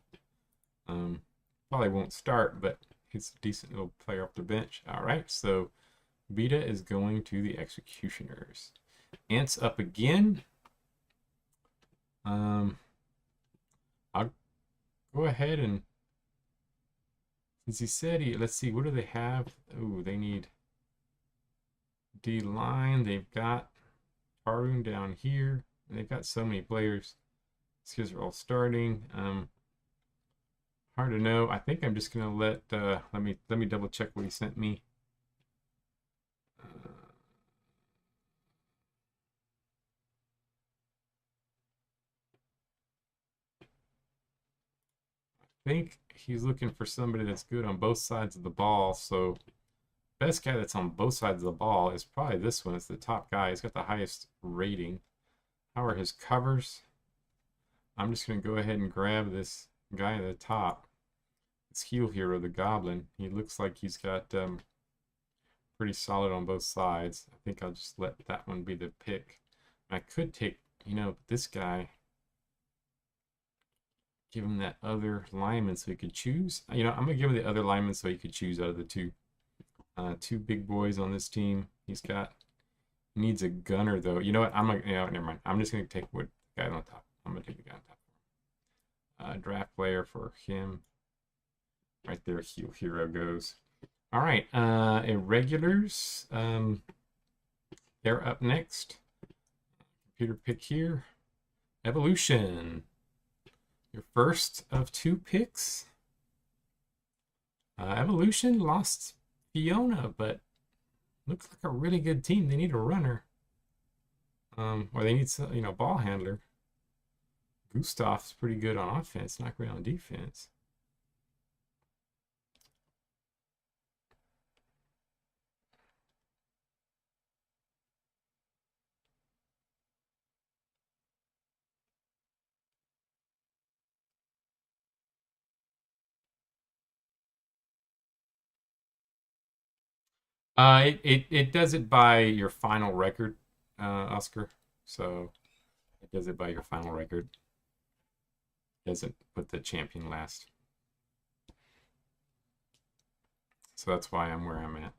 Um, Probably won't start, but he's a decent little player off the bench. All right, so Vita is going to the Executioners. Ants up again. I'll go ahead and since he said let's see, what do they have? Oh, they need D line. They've got Tarun down here. They've got so many players. These guys are all starting. Hard to know. I think I'm just gonna let me double check what he sent me. Uh, I think he's looking for somebody that's good on both sides of the ball. So best guy that's on both sides of the ball is probably this one. It's the top guy. He's got the highest rating. How are his covers? I'm just gonna go ahead and grab this guy at the top. It's Heel Hero, the Goblin. He looks like he's got pretty solid on both sides. I think I'll just let that one be the pick. I could take, this guy, give him that other lineman so he could choose. I'm going to give him the other lineman so he could choose out of the two. Two big boys on this team. Needs a gunner, though. You know what? Never mind. I'm just going to take what guy on top. I'm going to take the guy on top. Draft player for him. Right there, Heel Hero goes. All right, irregulars. They're up next. Computer pick here. Evolution. Your first of two picks. Evolution lost Fiona, but looks like a really good team. They need a runner. Or they need some, ball handler. Gustav's pretty good on offense, not great on defense. It does it by your final record, Oscar. So it does it by your final record. Doesn't put the champion last. So that's why I'm where I'm at.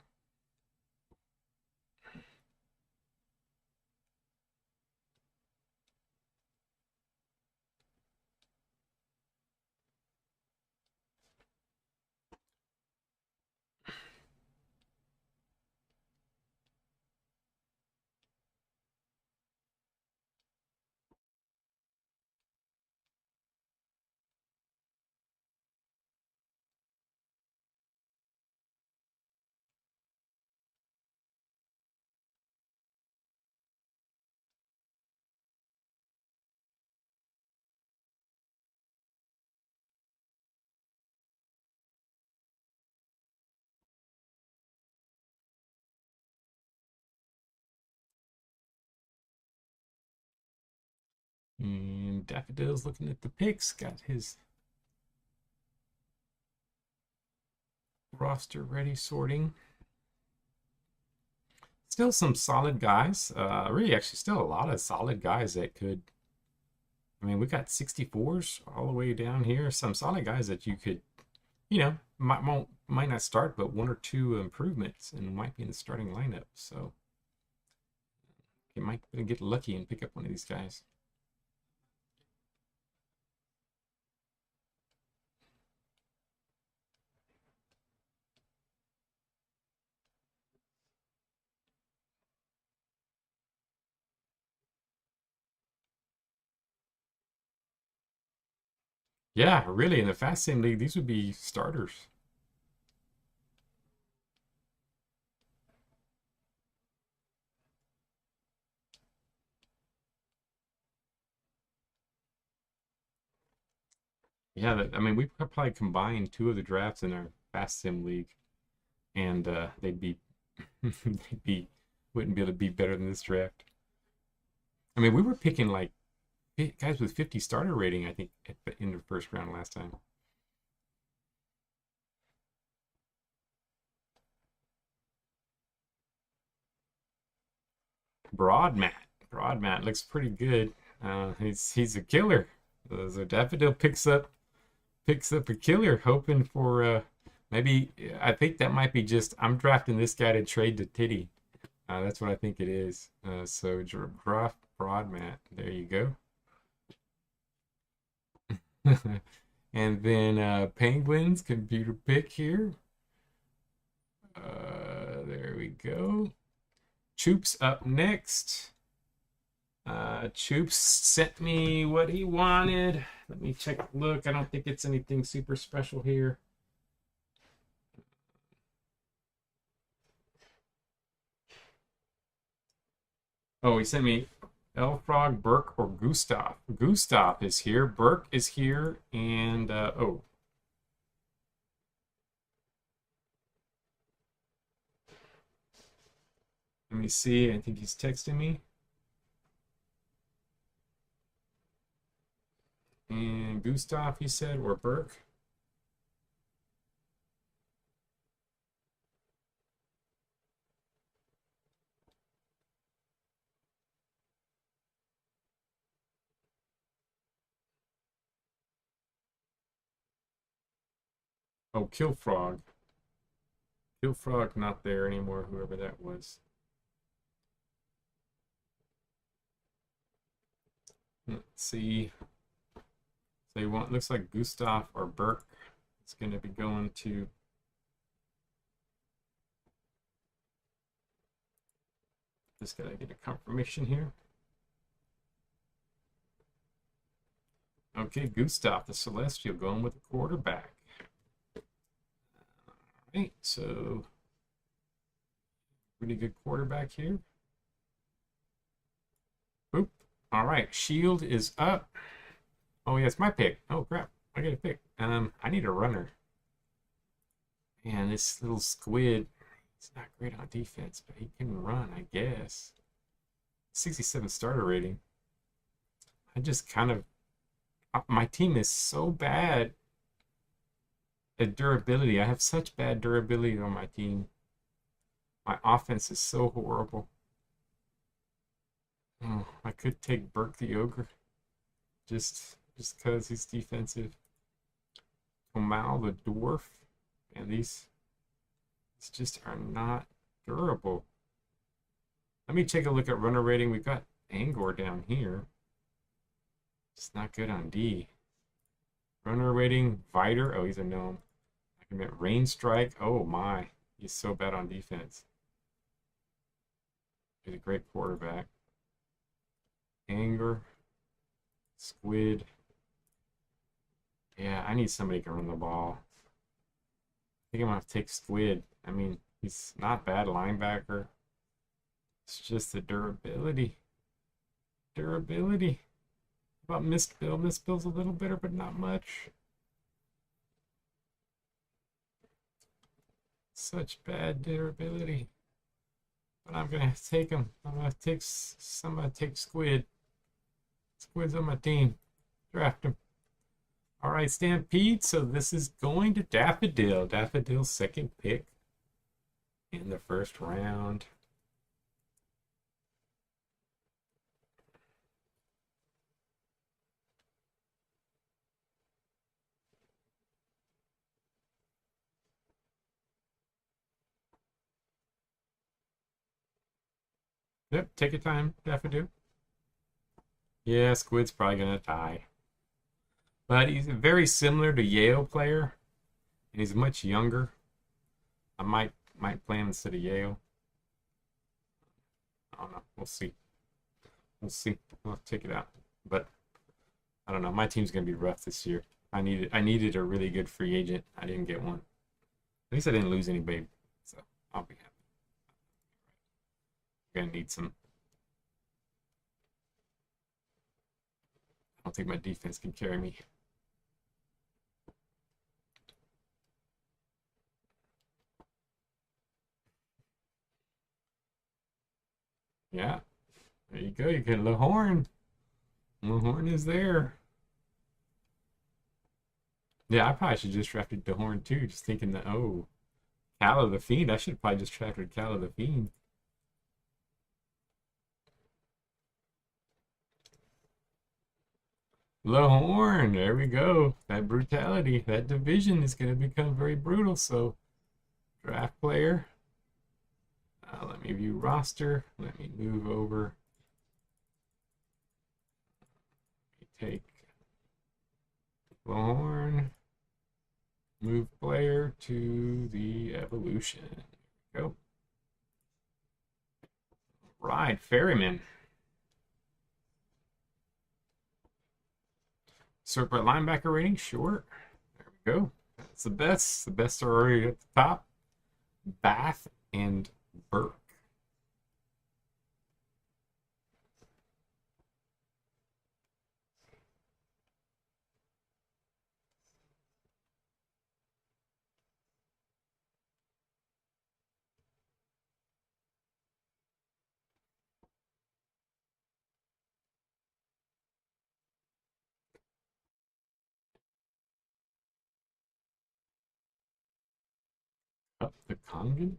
And Daffodil's looking at the picks, got his roster ready, sorting. Still some solid guys. Really, actually, still a lot of solid guys that could. I mean, we got 64s all the way down here. Some solid guys that you could, might not start, but one or two improvements and might be in the starting lineup. So you might get lucky and pick up one of these guys. Yeah, really, in the Fast Sim League, these would be starters. Yeah, I mean, we could probably combine two of the drafts in our Fast Sim League, and they'd be, they'd be, wouldn't be able to be better than this draft. I mean, we were picking like guys with 50 starter rating, I think, in the first round last time. Broadmat. Broadmat looks pretty good. He's a killer. So Daffodil picks up a killer, hoping for maybe. I think that might be just I'm drafting this guy to trade to Titty. That's what I think it is. So draft Broadmat. There you go. And then Penguins computer pick here. There we go. Choops up next. Choops sent me what he wanted. Let me check a look. I don't think it's anything super special here. Oh, he sent me Elfrog, Burke, or Gustav. Gustav is here. Burke is here. And, oh. Let me see. I think he's texting me. And Gustav, he said, or Burke. Oh, Killfrog. Killfrog not there anymore, whoever that was. Let's see. So you want, looks like Gustav or Burke. It's going to be going to. Just gotta get a confirmation here. Okay, Gustav, the Celestial, going with the quarterback. All right, so pretty good quarterback here. Boop. All right, Shield is up. Oh yeah, it's my pick. Oh crap, I got a pick. I need a runner. Man, this little squid, he's not great on defense, but he can run, I guess. 67 starter rating. I just kind of, my team is so bad at durability. I have such bad durability on my team. My offense is so horrible. Oh, I could take Burke the Ogre just because he's defensive. Kamal the Dwarf, and these just are not durable. Let me take a look at runner rating. We've got Angor down here. It's not good on D. Runner rating, Viter. Oh, he's a gnome. I can admit Rain Strike. Oh my, he's so bad on defense. He's a great quarterback. Anger, Squid. Yeah, I need somebody who can run the ball. I think I'm gonna have to take Squid. I mean, he's not bad linebacker. It's just the durability. Durability. How about Mist Bill? Mist Bill's a little better, but not much. Such bad durability. But I'm gonna take him. I'm gonna take Squid. Squid's on my team. Draft him. All right, Stampede. So this is going to Daffodil. Daffodil's second pick in the first round. Yep, take your time, Daffodil. Yeah, Squid's probably gonna die. But he's very similar to Yale player, and he's much younger. I might play him instead of Yale. I don't know. We'll see. We'll see. We'll take it out. But I don't know. My team's gonna be rough this year. I needed a really good free agent. I didn't get one. At least I didn't lose anybody, so I'll be happy. Gonna need some. I don't think my defense can carry me. Yeah, there you go. You get Lahorn. Lahorn is there. Yeah, I probably should just drafted Dehorn too. Just thinking that, oh, Calla the Fiend. I should probably just drafted Calla the Fiend. Lahorn, there we go. That brutality, that division is going to become very brutal. So, draft player. Let me view roster. Let me move over. Let me take Lahorn. Move player to the evolution. Go. Right, Ferryman. Sort by linebacker rating, sure. There we go. That's the best. The best are already at the top. Bath and Burke. Up the Congan.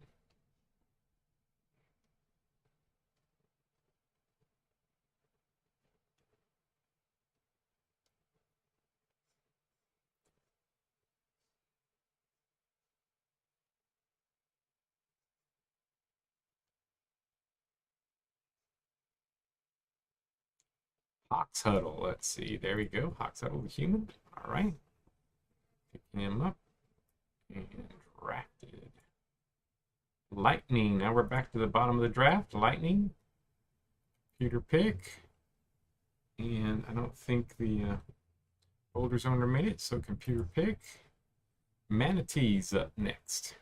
Hawks Huddle. Let's see. There we go. Hawks Huddle, the human. All right. Picking him up and drafted. Lightning. Now we're back to the bottom of the draft. Lightning. Computer pick. And I don't think the holders owner made it, so computer pick. Manatees up next.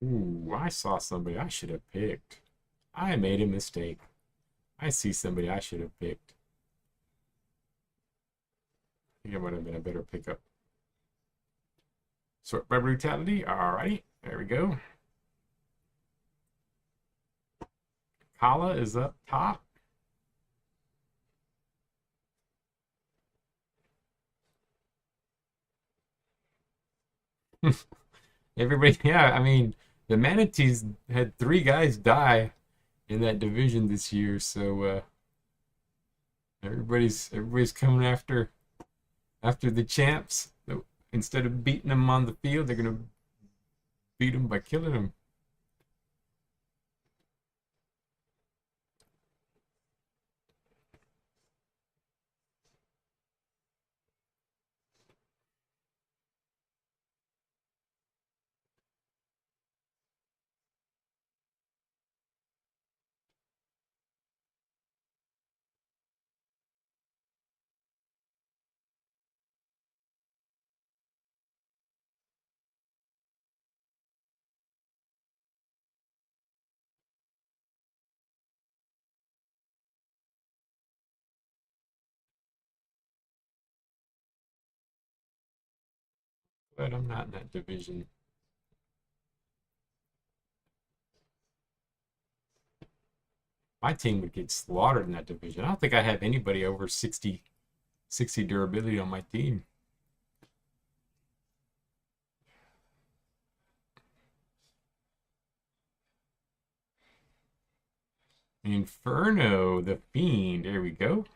Ooh, I saw somebody I should have picked. I made a mistake. I see somebody I should have picked. I think it might have been a better pickup. Sort by brutality. Alrighty, there we go. Kala is up top. Everybody, yeah, I mean, the Manatees had 3 guys die in that division this year, so everybody's coming after the champs. So instead of beating them on the field, they're gonna beat them by killing them. but I'm not in that division. My team would get slaughtered in that division. I don't think I have anybody over 60 durability on my team. Inferno, the Fiend. There we go.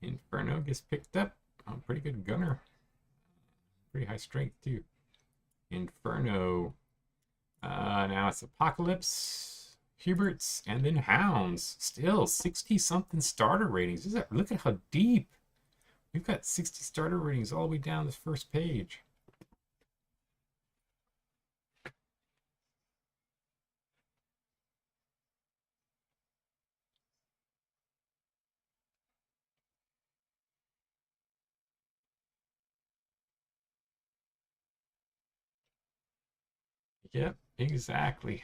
Inferno gets picked up. Oh, pretty good gunner. Pretty high strength, too. Inferno. Now it's Apocalypse, Huberts, and then Hounds. Still 60-something starter ratings. Look at how deep. We've got 60 starter ratings all the way down this first page. Yep, exactly.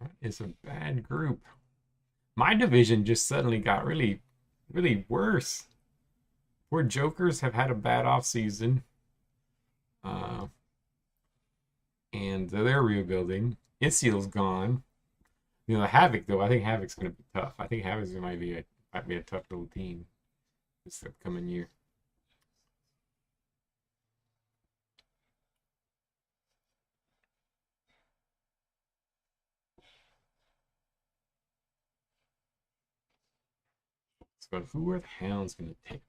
That is a bad group. My division just suddenly got really, really worse. Poor Jokers have had a bad off season. And they're rebuilding. Isiel's gone. You know, Havoc though. I think Havoc's going to be tough. I think Havoc's might be a tough little team this upcoming year. So who are the Hounds going to take?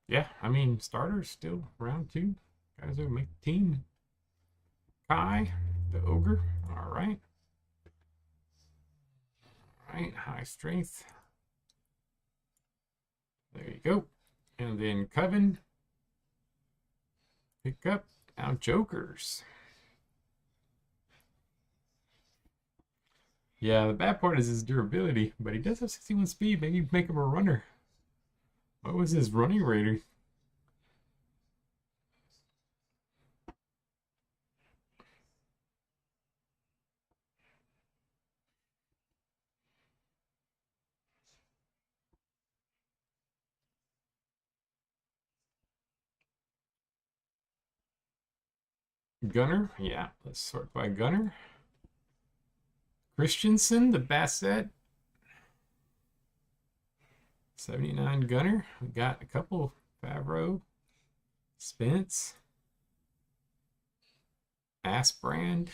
Yeah, I mean starters still round two. Guys who make the team. Kai, the Ogre. All right. All right, high strength. There you go. And then Coven. Pick up. Now Jokers. Yeah, the bad part is his durability, but he does have 61 speed. Maybe make him a runner. What was his running rating? Gunner? Yeah, let's sort by Gunner. Christensen, the Bassett. 79 Gunner. We got a couple. Favreau. Spence. Asbrand.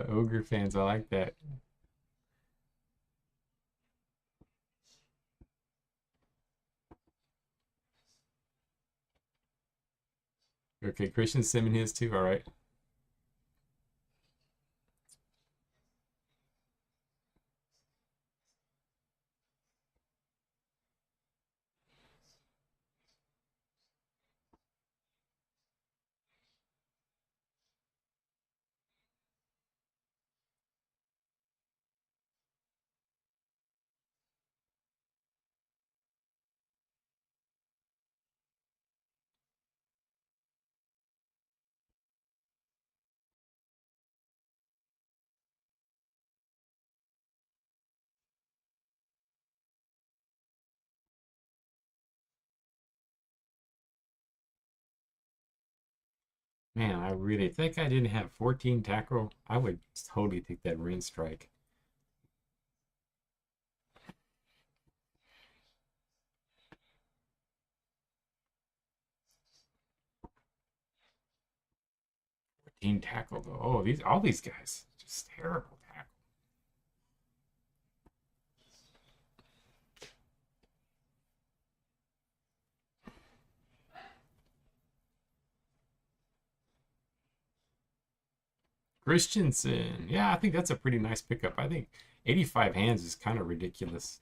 Ogre fans, I like that. Okay, Christensen in his too. All right. Man, I really think I didn't have 14 tackle. I would totally take that Rin strike. Tackle though. Oh, all these guys just terrible tackle. Christensen. Yeah, I think that's a pretty nice pickup. I think 85 hands is kind of ridiculous.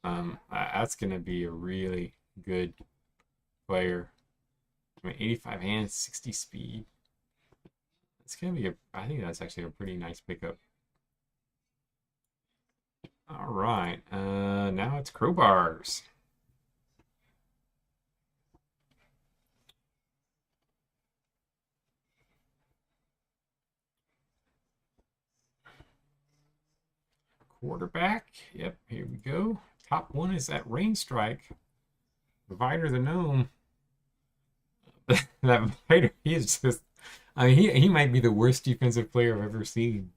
That's gonna be a really good player. I mean, 85 hands, 60 speed. It's gonna be I think that's actually a pretty nice pickup. All right. Now it's crowbars. Quarterback. Yep, here we go. Top one is that Rain Strike. Vider the Gnome. That Vider, he is just. I mean, he might be the worst defensive player I've ever seen.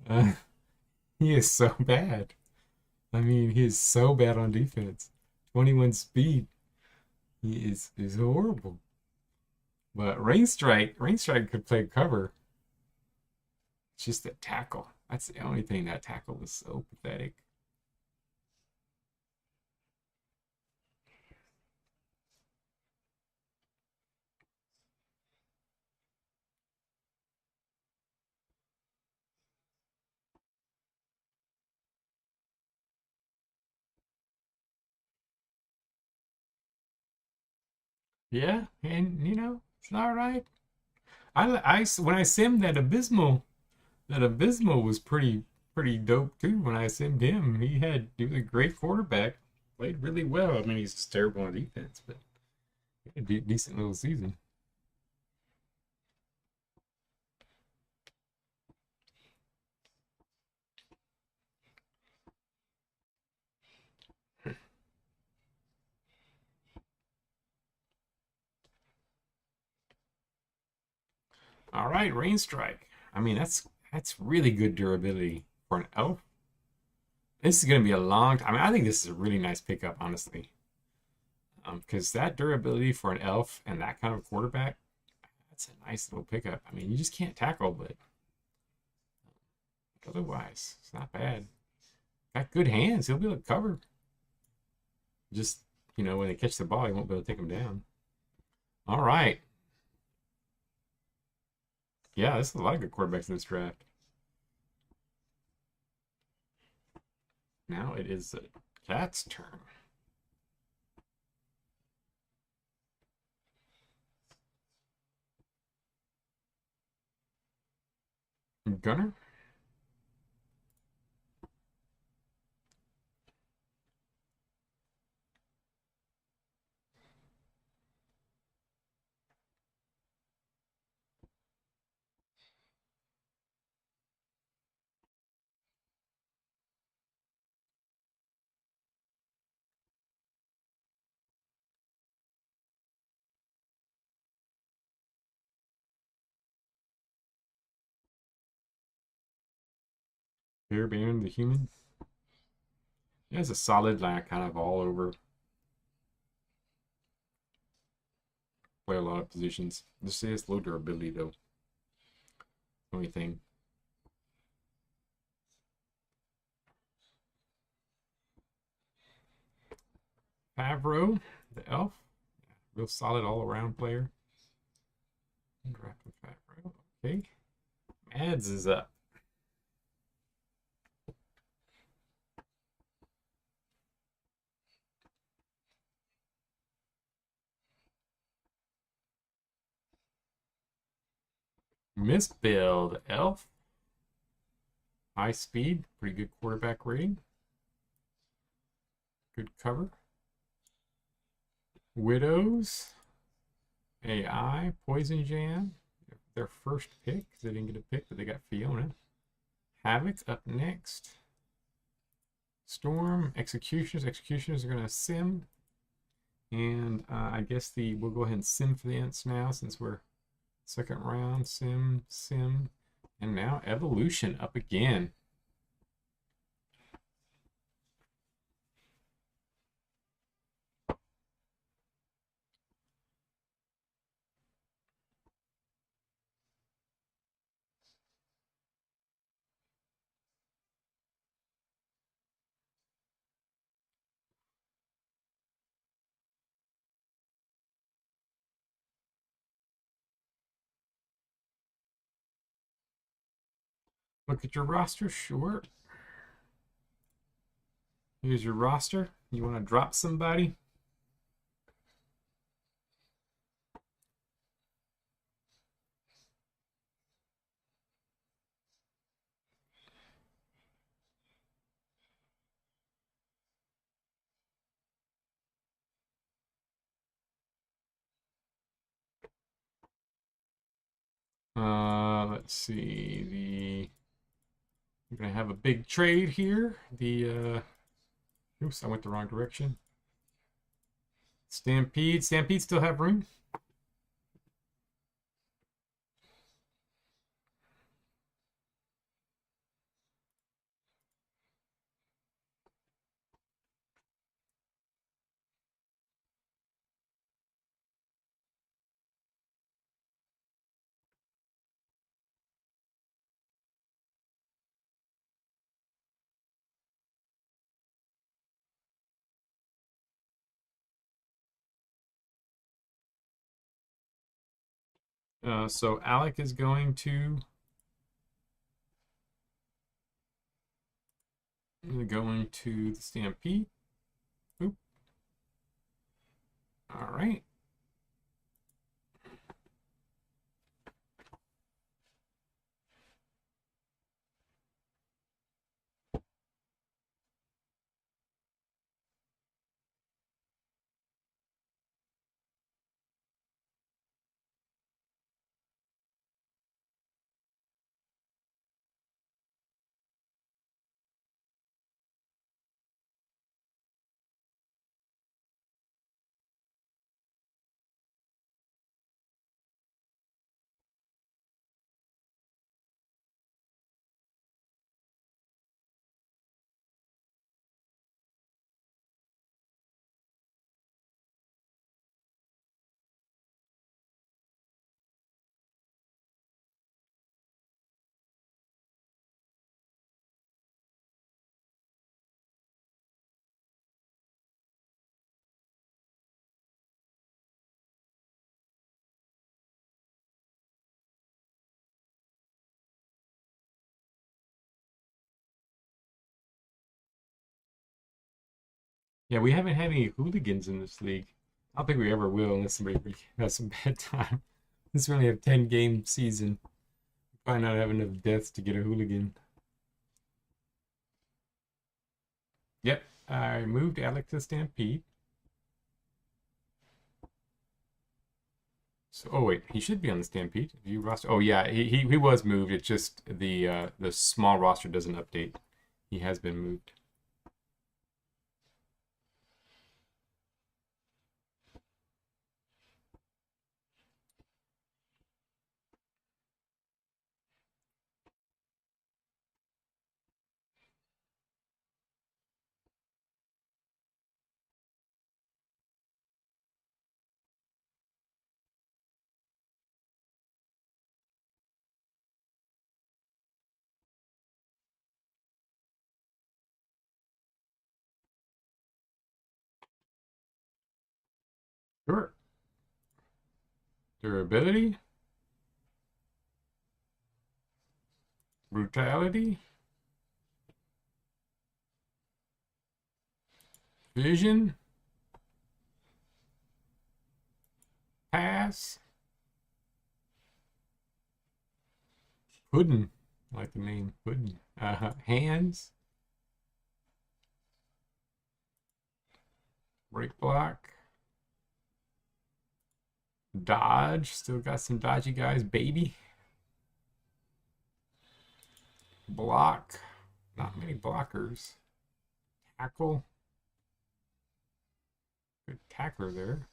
Uh, he is so bad. I mean, he is so bad on defense. 21 speed. He is horrible. But Rain Strike could play cover. It's just that tackle. That's the only thing. That tackle was so pathetic. Yeah, and it's all right. When I simmed that Abysmal was pretty dope too. When I simmed him, he was a great quarterback, played really well. I mean, he's just terrible on defense, but he had a decent little season. All right, Rain Strike. I mean, that's really good durability for an elf. This is going to be a long time. I mean, I think this is a really nice pickup, honestly. Because that durability for an elf and that kind of quarterback, that's a nice little pickup. I mean, you just can't tackle, but otherwise, it's not bad. Got good hands. He'll be able to cover. Just, when they catch the ball, he won't be able to take them down. All right. Yeah, there's a lot of good quarterbacks in this draft. Now it is the Cat's turn. Gunner. Bear Baron the Human. He has a solid, like, kind of all over. Play a lot of positions. This is low durability, though. Only thing. Favreau, the elf. Real solid all around player. Drafting Favreau. Okay. Mads is up. Misbuild elf. High speed. Pretty good quarterback rating. Good cover. Widows. AI. Poison Jam. Their first pick. They didn't get a pick, but they got Fiona. Havoc up next. Storm. Executioners. Executioners are going to sim. And I guess we'll go ahead and sim for the Ents now since we're second round. Sim, sim. And now Evolution up again. Look at your roster. Sure. Here's your roster. You want to drop somebody? Let's see. We're gonna have a big trade here. Oops, I went the wrong direction. Stampede. Stampede still have room. So Alec is going to the Stampede. Oop. All right. Yeah, we haven't had any hooligans in this league. I don't think we ever will unless somebody really has some bad time. Since we only have 10-game season, probably not have enough deaths to get a hooligan. Yep, I moved Alex to Stampede. So, oh wait, he should be on the Stampede. View roster. Oh yeah, he was moved. It's just the small roster doesn't update. He has been moved. Sure. Durability, brutality, vision, pass, pudding. I like the name pudding. Hands, break block, dodge. Still got some dodgy guys. Baby, block. Not many blockers. Tackle. Good tackler there.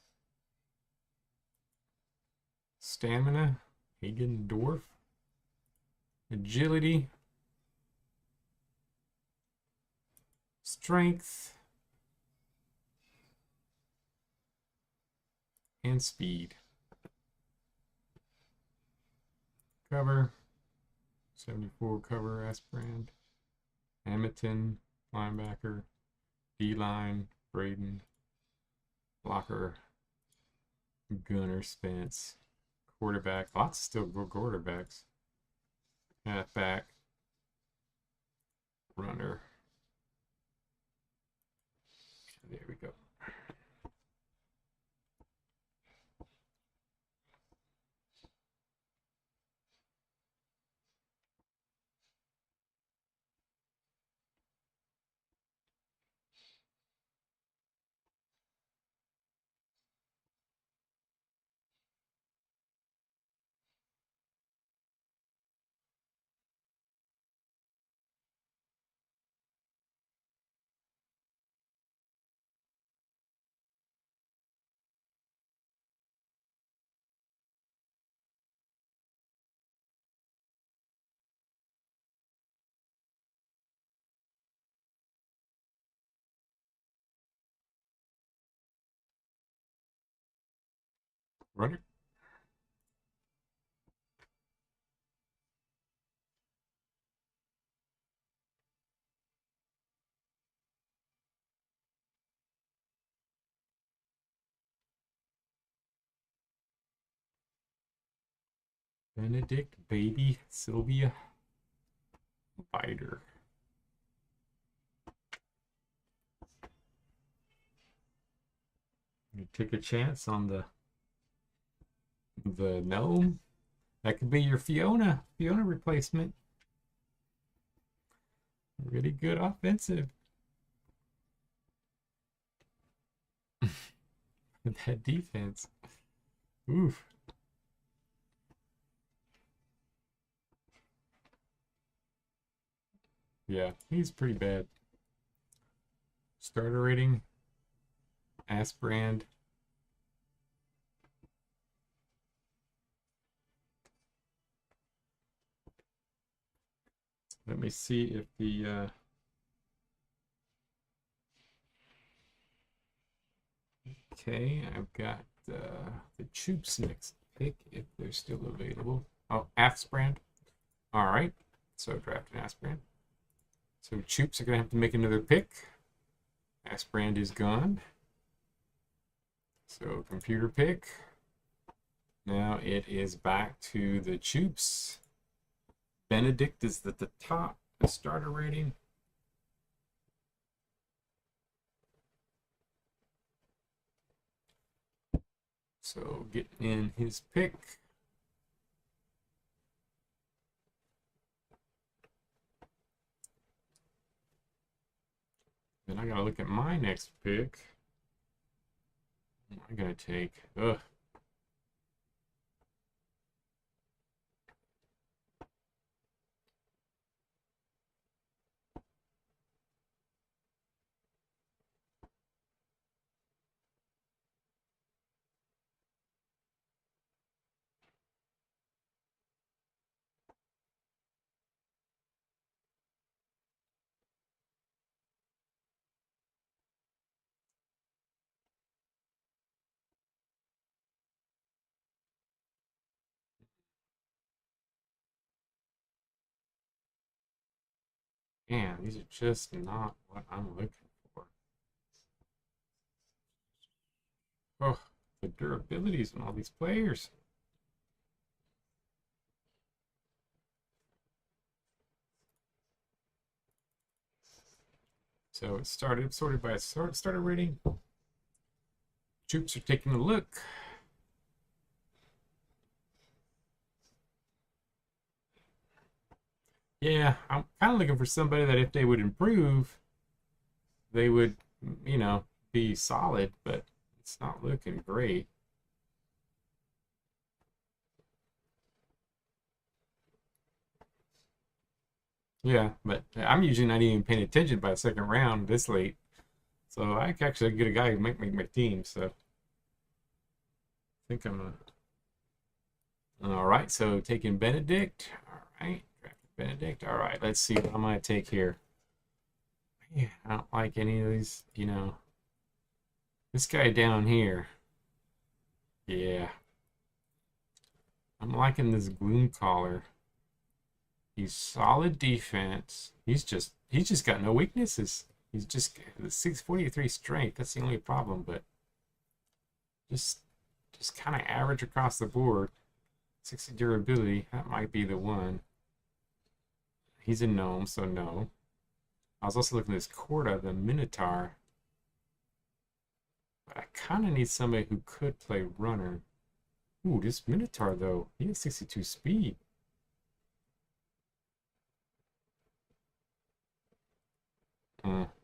Stamina. Hagen Dwarf. Agility. Strength. And speed. Cover. 74 cover Asprand. Hamilton. Linebacker. D-line. Braden. Blocker. Gunner Spence. Quarterback. Lots of still good quarterbacks. Halfback. Runner. There we go. Runner. Benedict, baby, Sylvia, Biter. You take a chance on the gnome. That could be your Fiona replacement. Really good offensive. That defense. Oof. Yeah, he's pretty bad. Starter rating. Asbrand. Let me see if the okay, I've got the Choops next pick if they're still available. Oh, Asbrand. All right, so draft an Asbrand. So Choops are gonna have to make another pick. Asbrand is gone. So computer pick. Now it is back to the Choops. Benedict is at the top. The starter rating. So getting in his pick. Then I gotta look at my next pick. What am I gonna take? Ugh. Man, these are just not what I'm looking for. Oh, the durabilities on all these players. So it started sorted by a starter rating. Troops are taking a look. Yeah, I'm kind of looking for somebody that if they would improve, they would, you know, be solid, but it's not looking great. Yeah, but I'm usually not even paying attention by the second round this late. So I can actually get a guy who might make my team. So I think I'm gonna. All right, so taking Benedict. All right, Benedict. All right, let's see what I might take here. Yeah, I don't like any of these, you know. This guy down here. Yeah. I'm liking this Gloom Collar. He's solid defense. He's just got no weaknesses. He's just the 643 strength. That's the only problem, but just just kind of average across the board. 60 durability, that might be the one. He's a gnome, so no. I was also looking at this Corda, the Minotaur. But I kind of need somebody who could play runner. Ooh, this Minotaur, though, he has 62 speed.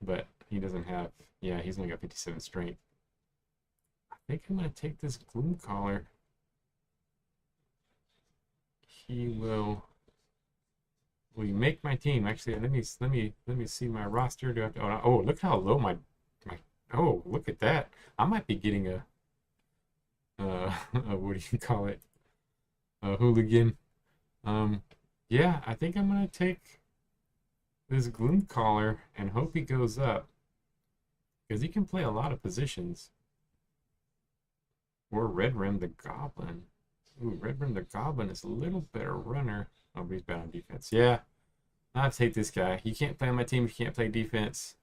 But he doesn't have, yeah, he's only got 57 strength. I think I'm going to take this Gloom Collar. He will he make my team. Actually, let me see my roster. Do I have to, oh, look how low my oh, look at that. I might be getting a what do you call it? A hooligan. Um, yeah, I think I'm gonna take this Gloom Collar and hope he goes up because he can play a lot of positions. Or Red Rim the Goblin. Ooh, Red Rim the Goblin is a little better runner. Oh, but he's bad on defense. Yeah, I'll take this guy. You can't play on my team if you can't play defense.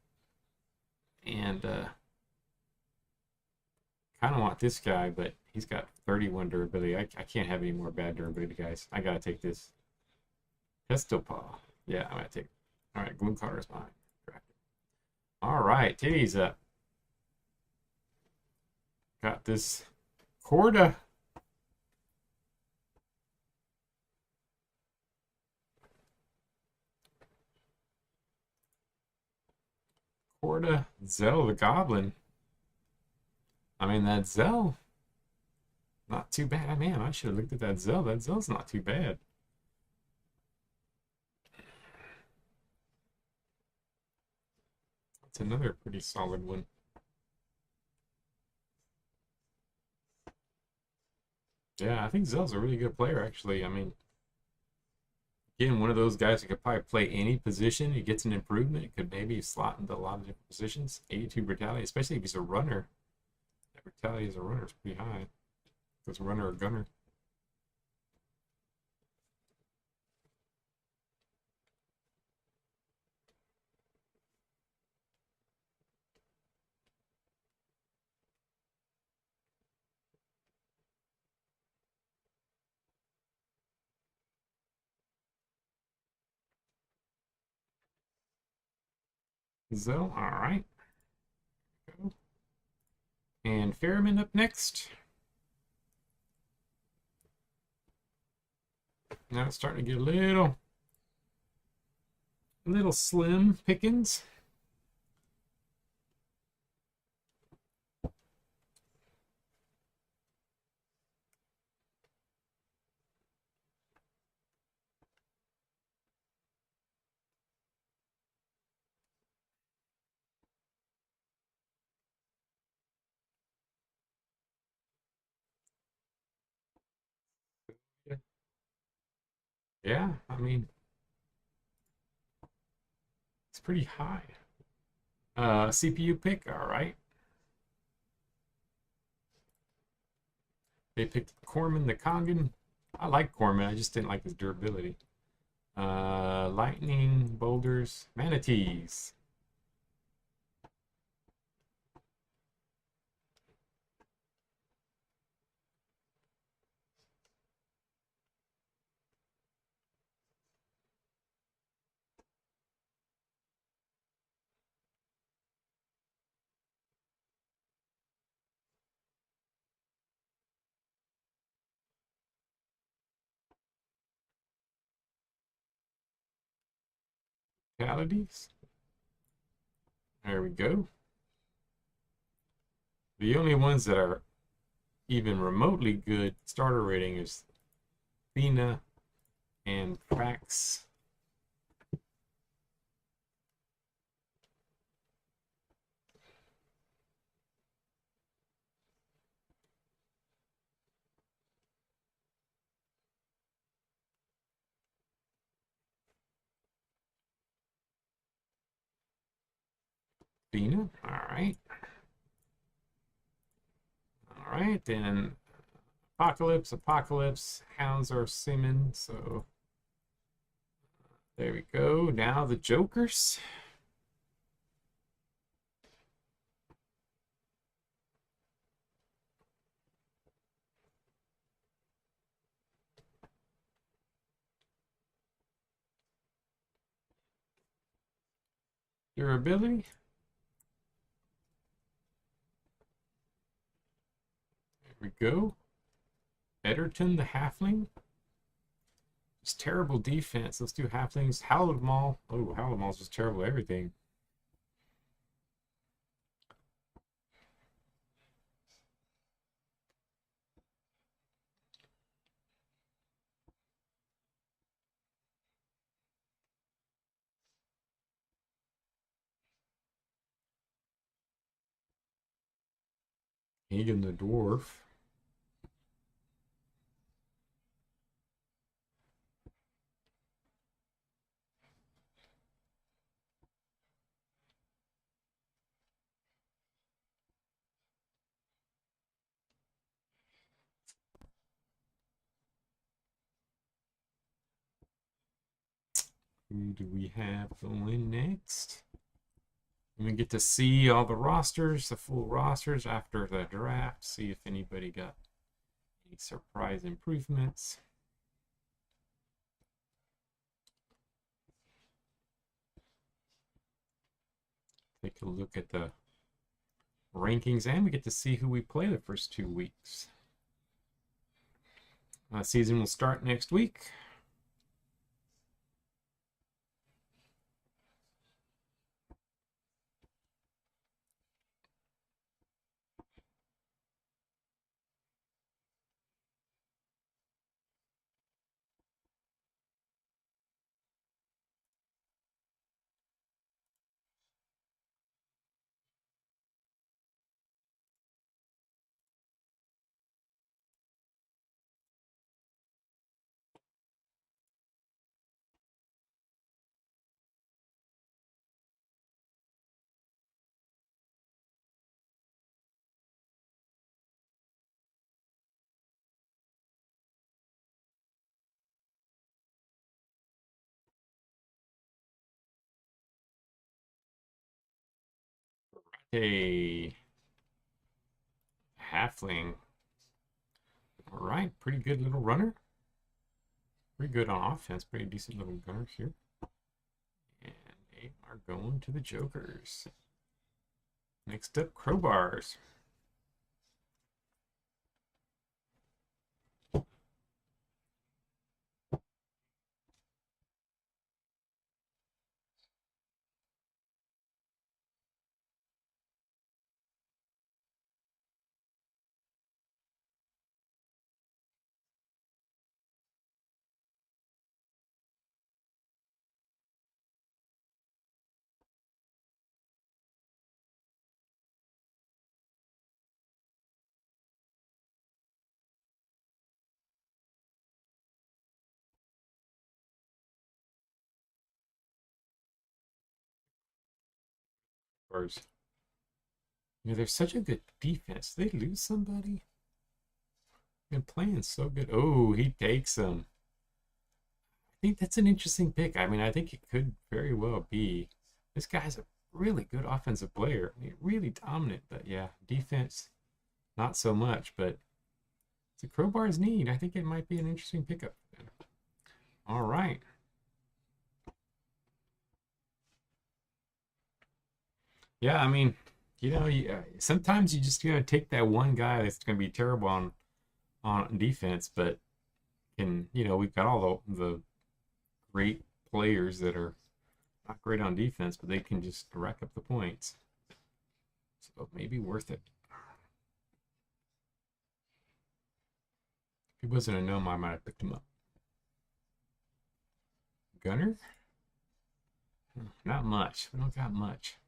And kind of want this guy, but he's got 31 durability. I can't have any more bad durability guys. I gotta take this. Pistol Paw. Yeah, I'm gonna take. All right, Gloom Carter's mine. All right, titties up. Got this Corda. Corda Zell the Goblin. I mean, that Zell, not too bad. Man, I should have looked at that Zell. That Zell's not too bad. It's another pretty solid one. Yeah, I think Zell's a really good player, actually. I mean, again, one of those guys who could probably play any position. He gets an improvement. Could maybe slot into a lot of different positions. 82 brutality, especially if he's a runner. That brutality as a runner is pretty high. If it's a runner or gunner. Zell, all right. And Ferriman up next. Now it's starting to get a little slim pickings. Yeah, I mean, it's pretty high. CPU pick, all right. They picked Corman the Kangen. I like Corman, I just didn't like his durability. Lightning, boulders, manatees. Fatalities. There we go. The only ones that are even remotely good starter rating is Thena and Prax. Thena, all right. All right, then Apocalypse. Hounds are semen, so there we go. Now the Jokers. Durability. There we go. Edgerton the Halfling. Just terrible defense. Let's do Halflings. Howlmaul. Oh, Howlmaul's just terrible at everything. Egan the Dwarf. Who do we have going next? And we get to see all the rosters, the full rosters after the draft. See if anybody got any surprise improvements. Take a look at the rankings, and we get to see who we play the first 2 weeks. Season will start next week. A halfling. All right, pretty good little runner. Pretty good on offense. Pretty decent little gunner here. And they are going to the Jokers. Next up, crowbars. Crowbars. You know, they're such a good defense. Did they lose somebody? Been playing so good. Oh, he takes them. I think that's an interesting pick. I mean, I think it could very well be. This guy's a really good offensive player. I mean, really dominant, but yeah, defense, not so much. But the crowbar's neat. I think it might be an interesting pickup. All right. Yeah, I mean, sometimes you just gotta take that one guy that's gonna be terrible on defense, but we've got all the great players that are not great on defense, but they can just rack up the points. So maybe worth it. If he wasn't a gnome, I might have picked him up. Gunner? Not much. We don't got much.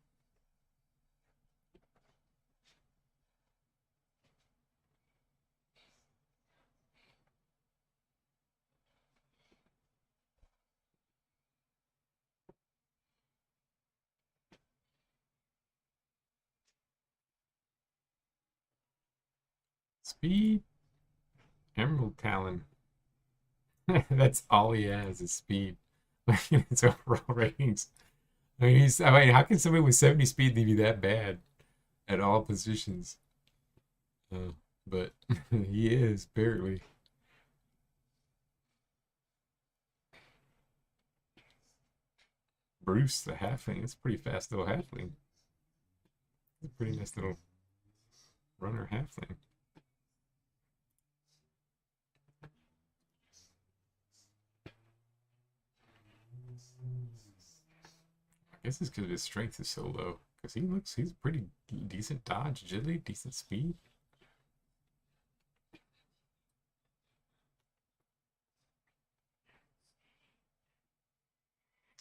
Speed, Emerald Talon. That's all he has is speed. His overall ratings. How can somebody with 70 speed be that bad at all positions? Uh, but he is, barely. Bruce, the halfling. It's a pretty fast little halfling. It's a pretty nice little runner halfling. I guess it's because his strength is so low. Because he's pretty decent dodge, agility, decent speed.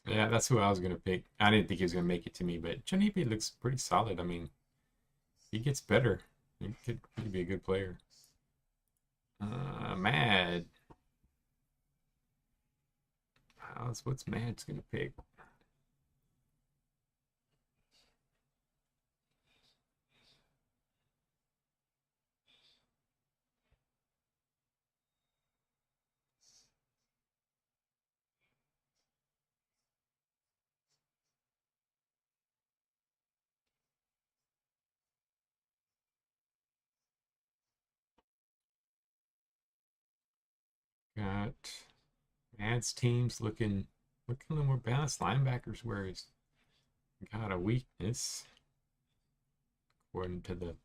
Yeah, that's who I was gonna pick. I didn't think he was gonna make it to me, but Janipe looks pretty solid. I mean, he gets better. He could be a good player. Mad. What's Mad's gonna pick? got Mads teams looking a little more balanced. Linebackers where he's got a weakness, according to the.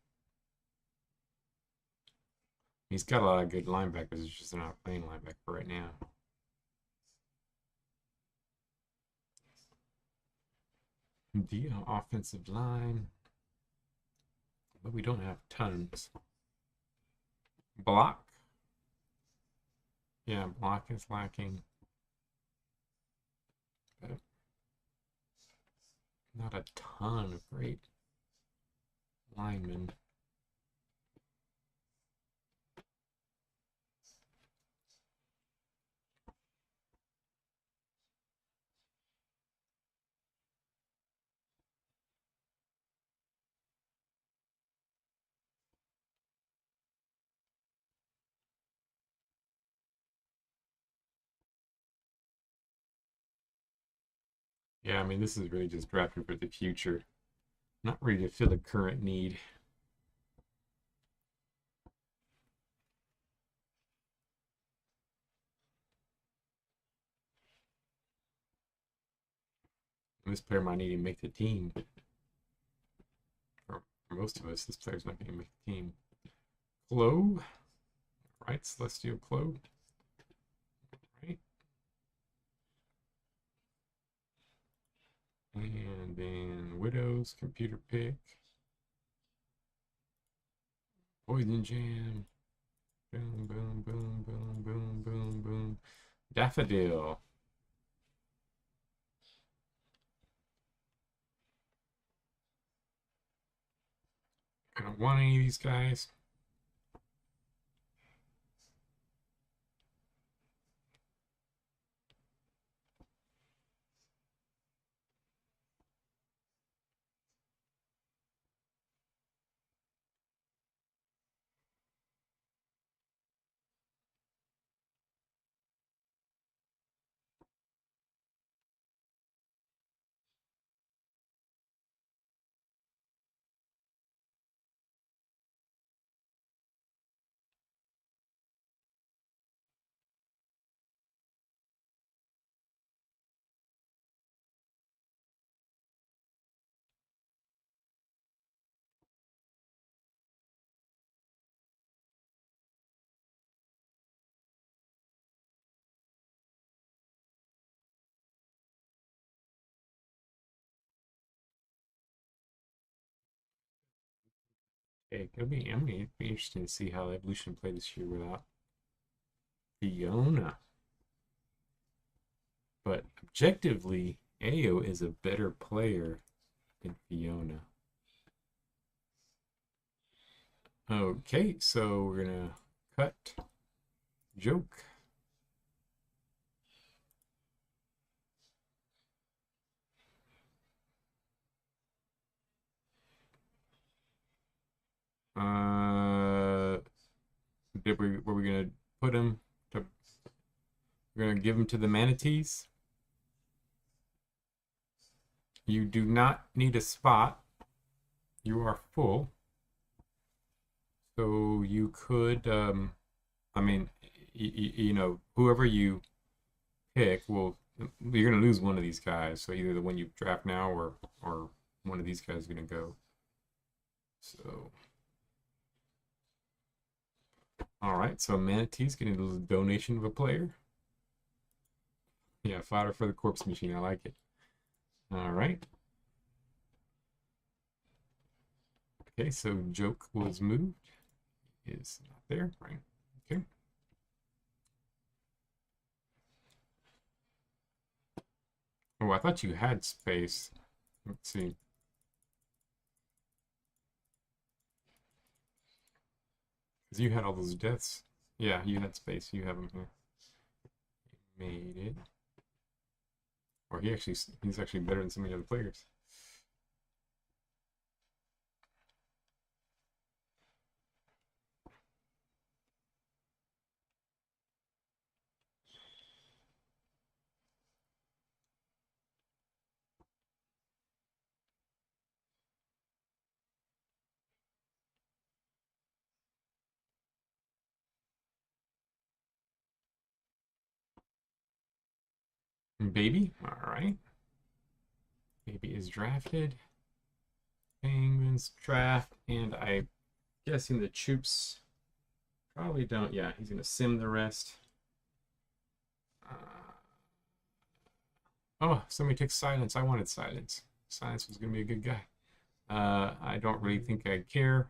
He's got a lot of good linebackers. It's just they're not playing linebacker right now. The offensive line, but we don't have tons. Block. Yeah, block is lacking. But not a ton of great linemen. Yeah, I mean, this is really just drafting for the future, not really to fill a current need. This player might even make the team. For most of us, this player's not going to make the team. Clo, right? Celestial Clo, right? And then Widows, Computer Pick, Poison Jam, boom, boom, boom, boom, boom, boom, boom. Daffodil. I don't want any of these guys. Hey, I'm gonna be interesting to see how Evolution play this year without Fiona. But objectively, Ayo is a better player than Fiona. Okay, so we're gonna cut joke. Uh, were we gonna put him to? We're gonna give him to the manatees. You do not need a spot. You are full, so you could. I mean, you know, whoever you pick, well, you're gonna lose one of these guys. So either the one you draft now, or one of these guys is gonna go. So, all right. So manatees getting a little donation of a player. Yeah, fodder for the corpse machine. I like it. All right. Okay, so joke was moved. Is not there, right? Okay. Oh, I thought you had space. Let's see. Because you had all those deaths. Yeah, you had space. You have them here. Made it. Or he's actually better than some of the other players. Baby. All right. Baby is drafted. Penguins draft. And I'm guessing the Choops probably don't. Yeah, he's going to sim the rest. Uh, oh, somebody took Silence. I wanted Silence. Silence was going to be a good guy. I don't really think I care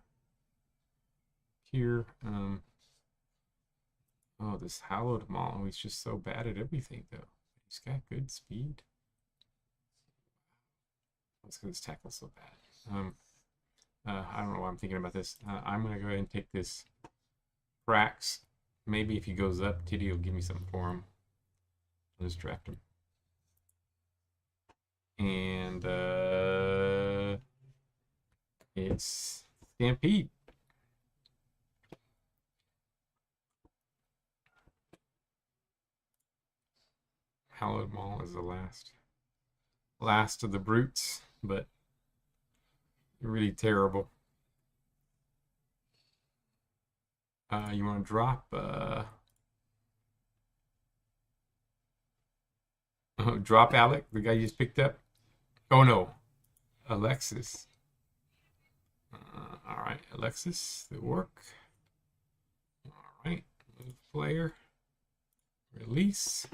here. Oh, this Hallowed Maul. He's just so bad at everything, though. He's got good speed. Let's go his tackle so bad. I don't know why I'm thinking about this. I'm going to go ahead and take this Brax. Maybe if he goes up, Titty will give me something for him. I'll just draft him. And it's Stampede. Hallowed Maul is the last of the brutes, but really terrible. You want to drop drop Alec, the guy you just picked up? Oh no, Alexis. All right, Alexis, the work. All right, move player, release.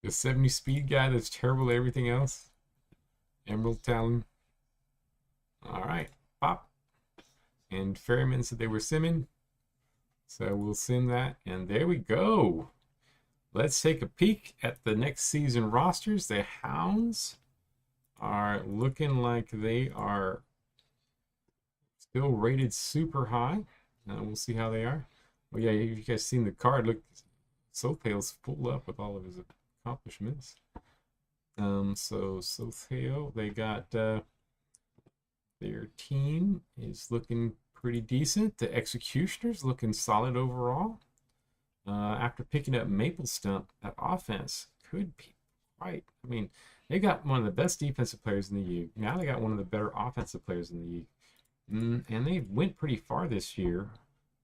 The 70 speed guy that's terrible at everything else. Emerald Talon. All right, pop. And Ferryman said they were simming. So we'll sim that. And there we go. Let's take a peek at the next season rosters. The Hounds are looking like they are still rated super high. We'll see how they are. Oh yeah, you guys seen the card? Look, Sothale's full up with all of his accomplishments. So Sothale, they got their team is looking pretty decent. The Executioner's looking solid overall. After picking up Maple Stump, that offense could be quite. I mean, they got one of the best defensive players in the league. Now they got one of the better offensive players in the league, and they went pretty far this year.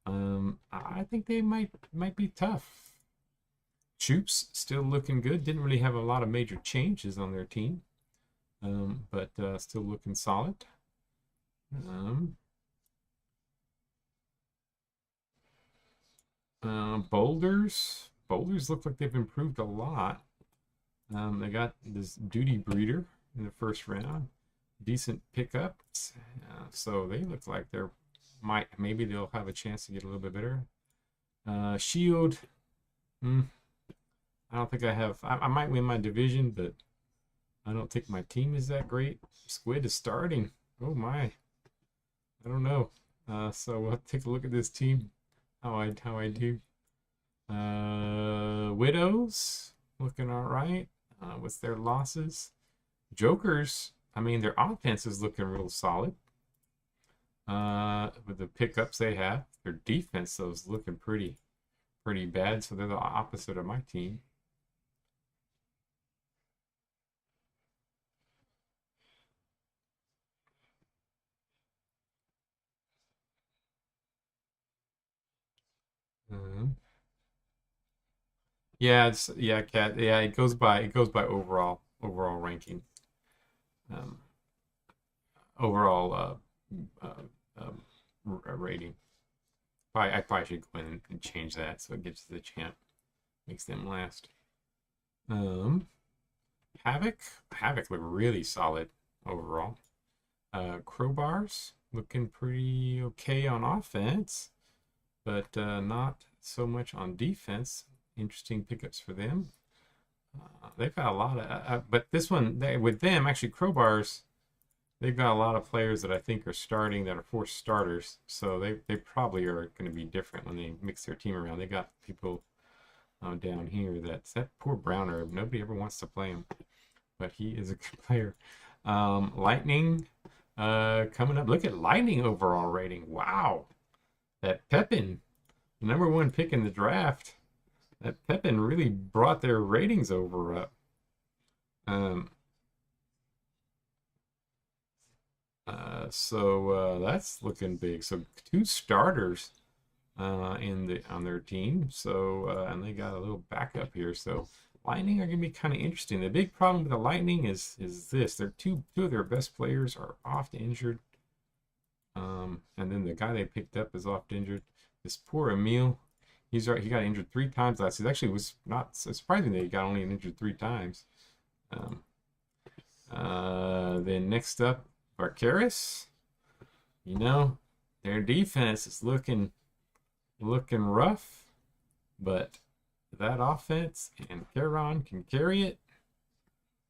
I think they might be tough. Choops still looking good. Didn't really have a lot of major changes on their team, but still looking solid. Boulders look like they've improved a lot. They got this Duty Breeder in the first round. Decent pickups. So they look like maybe they'll have a chance to get a little bit better. Shield. I don't think I have. I might win my division, but I don't think my team is that great. Squid is starting. Oh my. I don't know. So we'll take a look at this team. How I do. Widows looking all right with their losses. Jokers, I mean, their offense is looking real solid. With the pickups they have, their defense though is looking pretty bad. So they're the opposite of my team. Yeah, Cat. Yeah, it goes by overall ranking. Overall rating. I probably should go in and change that so it gets to the champ, makes them last. Havoc look really solid overall. Crowbars looking pretty okay on offense, but not so much on defense. Interesting pickups for them. They've got a lot of, but this one with them actually Crowbars. They've got a lot of players that I think are starting that are forced starters, so they probably are going to be different when they mix their team around. They got people down here that poor Browner. Nobody ever wants to play him, but he is a good player. Lightning coming up. Look at Lightning overall rating. Wow, that Pepin, the #1 pick in the draft. That Pepin really brought their ratings over up. Um, that's looking big. So two starters on their team. So and they got a little backup here. So Lightning are gonna be kind of interesting. The big problem with the Lightning is this: they're two of their best players are oft injured. And then the guy they picked up is oft injured. This poor Emil, he got injured 3 times last season. Actually, it was not surprising that he got only injured 3 times. Um, then next up, Barcaris. You know, their defense is looking rough, but that offense and Caron can carry it.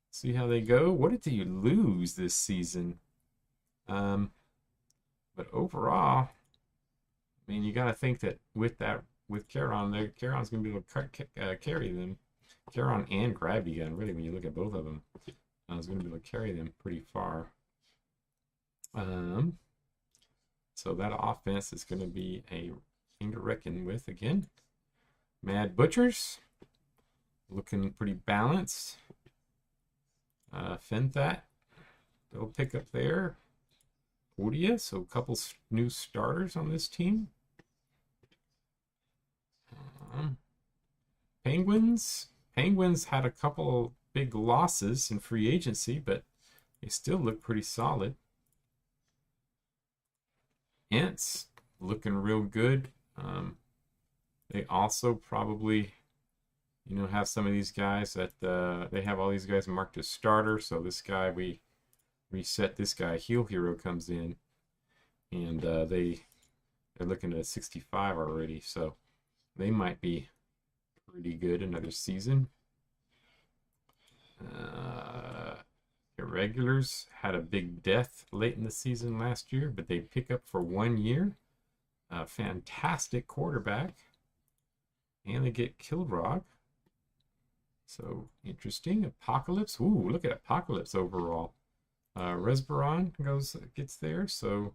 See how they go. What did you lose this season? But overall, I mean, you got to think that with Caron, Caron's going to be able to carry them. Caron and Gravity Gun, really, when you look at both of them, is going to be able to carry them pretty far. So that offense is going to be a thing to reckon with again. Mad Butchers, looking pretty balanced. Fenthat, they'll pick up there. Podia, so a couple new starters on this team. Penguins had a couple big losses in free agency, but they still look pretty solid. Ants looking real good. They also probably, have some of these guys that they have all these guys marked as starter. So this guy, we reset this guy. Heel Hero comes in, and they're looking at 65 already. So they might be pretty good another season. Irregulars had a big death late in the season last year, but they pick up for 1 year. A fantastic quarterback. And they get Kilrog. So interesting. Apocalypse. Ooh, look at Apocalypse overall. Resbaron gets there. So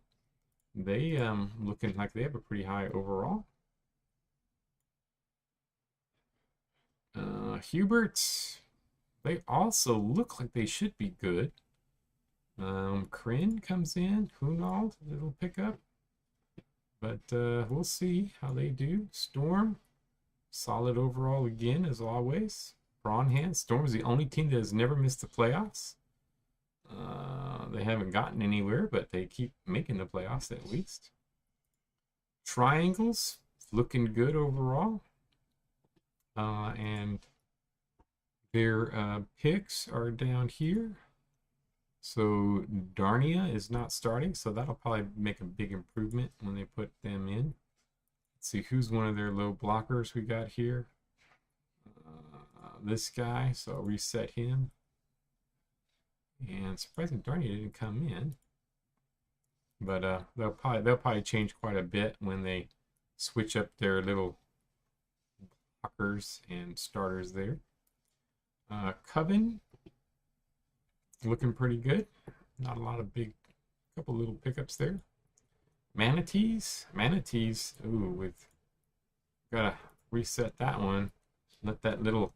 they looking like they have a pretty high overall. Huberts, they also look like they should be good. Kryn comes in. Hunald, little pickup. But we'll see how they do. Storm, solid overall again, as always. Braunhand, Storm's the only team that has never missed the playoffs. They haven't gotten anywhere, but they keep making the playoffs at least. Triangles, looking good overall. And their picks are down here. So Darnia is not starting, so that'll probably make a big improvement when they put them in. Let's see who's one of their low blockers we got here. This guy, so I'll reset him. And surprisingly, Darnia didn't come in, but they'll probably change quite a bit when they switch up their little blockers and starters there. Coven, looking pretty good. Not a lot of couple little pickups there. Manatees, ooh, gotta reset that one. Let that little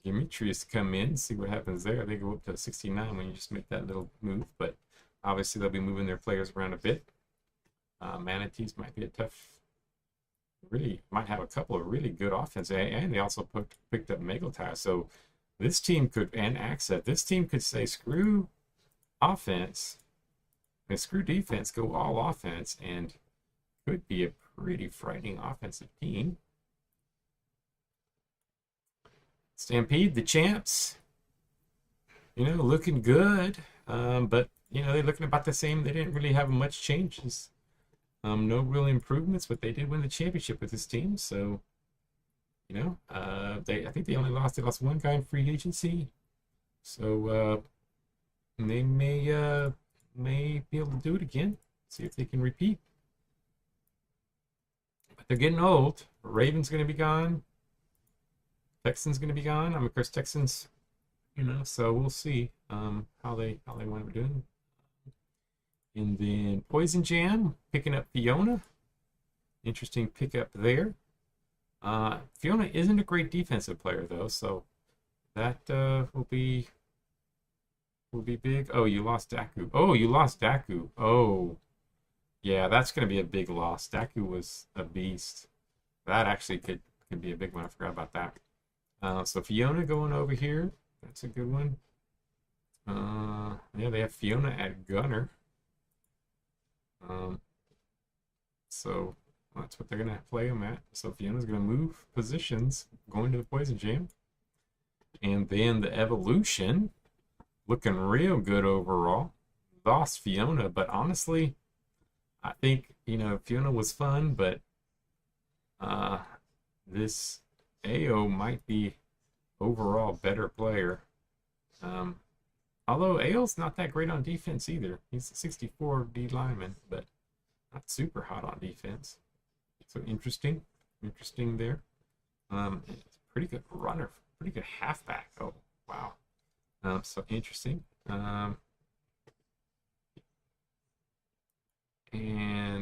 Demetrius come in, see what happens there. They go up to 69 when you just make that little move, but obviously they'll be moving their players around a bit. Manatees might be a tough, really might have a couple of really good offense, and they also picked up Megaltar. So this team could, and Accent, this team could say screw offense and screw defense, go all offense, and could be a pretty frightening offensive team. Stampede, the champs, looking good, but they're looking about the same. They didn't really have much changes, no real improvements, but they did win the championship with this team. So I think they lost one guy in free agency, so they may be able to do it again. See if they can repeat. But they're getting old. Raven's going to be gone. Texans going to be gone. Of course, Texans, so we'll see how they wind up doing. And then Poison Jam picking up Fiona. Interesting pickup there. Fiona isn't a great defensive player though, so that will be big. Oh, you lost Daku. Oh, you lost Daku. Oh, yeah, that's gonna be a big loss. Daku was a beast. That actually could be a big one. I forgot about that. So Fiona going over here. That's a good one. Yeah, they have Fiona at Gunner. Um, so that's what they're gonna play him at. So Fiona's gonna move positions, going to the Poison Jam, and then the Evolution, looking real good overall. Lost Fiona, but honestly, I think Fiona was fun, but uh, this AO might be overall better player. Um, Although AO's not that great on defense either. He's a 64 D lineman, but not super hot on defense. So interesting there. It's a pretty good runner, pretty good halfback. Oh wow. So interesting. And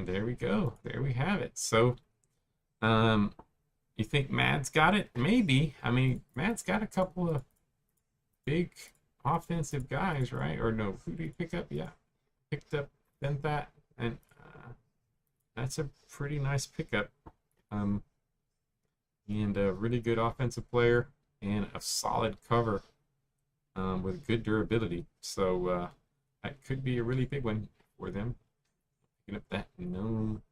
there we go. There we have it. So, you think Mad's got it? Maybe. I mean, Mad's got a couple of big offensive guys, right? Or no, who did he pick up? Yeah, picked up Benthat, and that's a pretty nice pickup. And a really good offensive player and a solid cover with good durability. So that could be a really big one for them. Picking up that gnome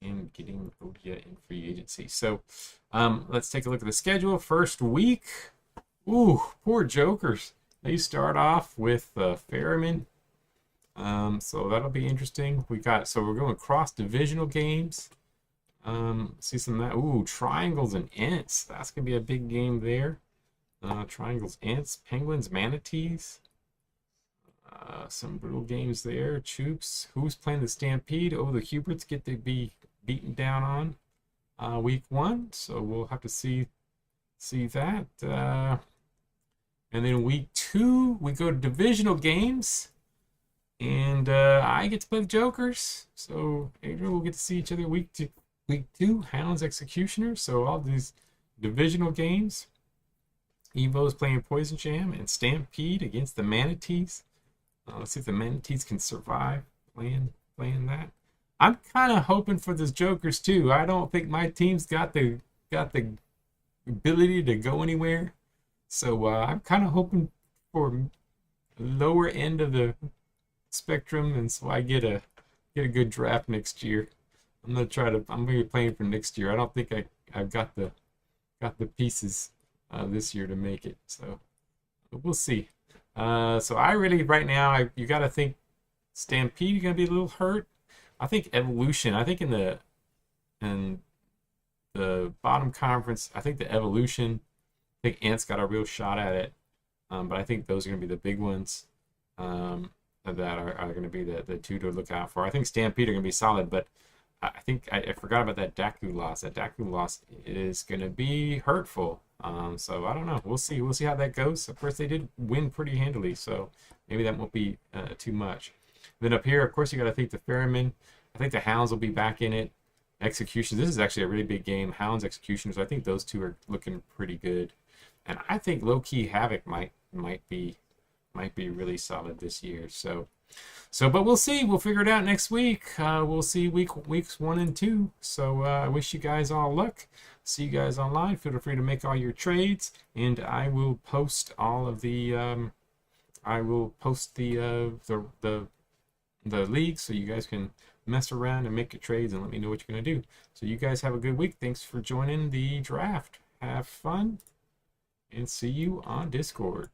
and getting Odia in free agency. So let's take a look at the schedule. First week. Ooh, poor Jokers. They start off with Ferriman. So that'll be interesting. We're going cross divisional games. See some of that. Ooh, Triangles and Ents. That's gonna be a big game there. Triangles, Ents, Penguins, Manatees. Some brutal games there. Choops. Who's playing the Stampede? Oh, the Huberts get to be beaten down on week 1. So we'll have to see that. And then week 2, we go to divisional games. And I get to play the Jokers. So Adrian will get to see each other week 2, Hounds, Executioners. So all these divisional games. Evo's playing Poison Jam and Stampede against the Manatees. Let's see if the Manatees can survive playing that. I'm kind of hoping for this Jokers too. I don't think my team's got the ability to go anywhere. So I'm kind of hoping for lower end of the spectrum, and so I get a good draft next year. I'm gonna be playing for next year. I don't think I've got the pieces this year to make it. So we'll see. So I really right now you got to think Stampede gonna be a little hurt. I think Evolution. I think in the bottom conference, I think the Evolution. I think Ant's got a real shot at it, but I think those are gonna be the big ones. That are going to be the two to look out for. I think Stampede are going to be solid, but I think I forgot about that Daku loss. That Daku loss is going to be hurtful. So I don't know. We'll see. We'll see how that goes. Of course, they did win pretty handily, so maybe that won't be too much. Then up here, of course, you got to think the Ferrymen. I think the Hounds will be back in it. Executions. This is actually a really big game. Hounds, Executioners. I think those two are looking pretty good, and I think low key Havoc might be really solid this year. So, but we'll see. We'll figure it out next week. We'll see weeks 1 and 2. So I wish you guys all luck. See you guys online. Feel free to make all your trades, and I will post all of the the league so you guys can mess around and make your trades and let me know what you're gonna do. So you guys have a good week. Thanks for joining the draft. Have fun, and see you on Discord.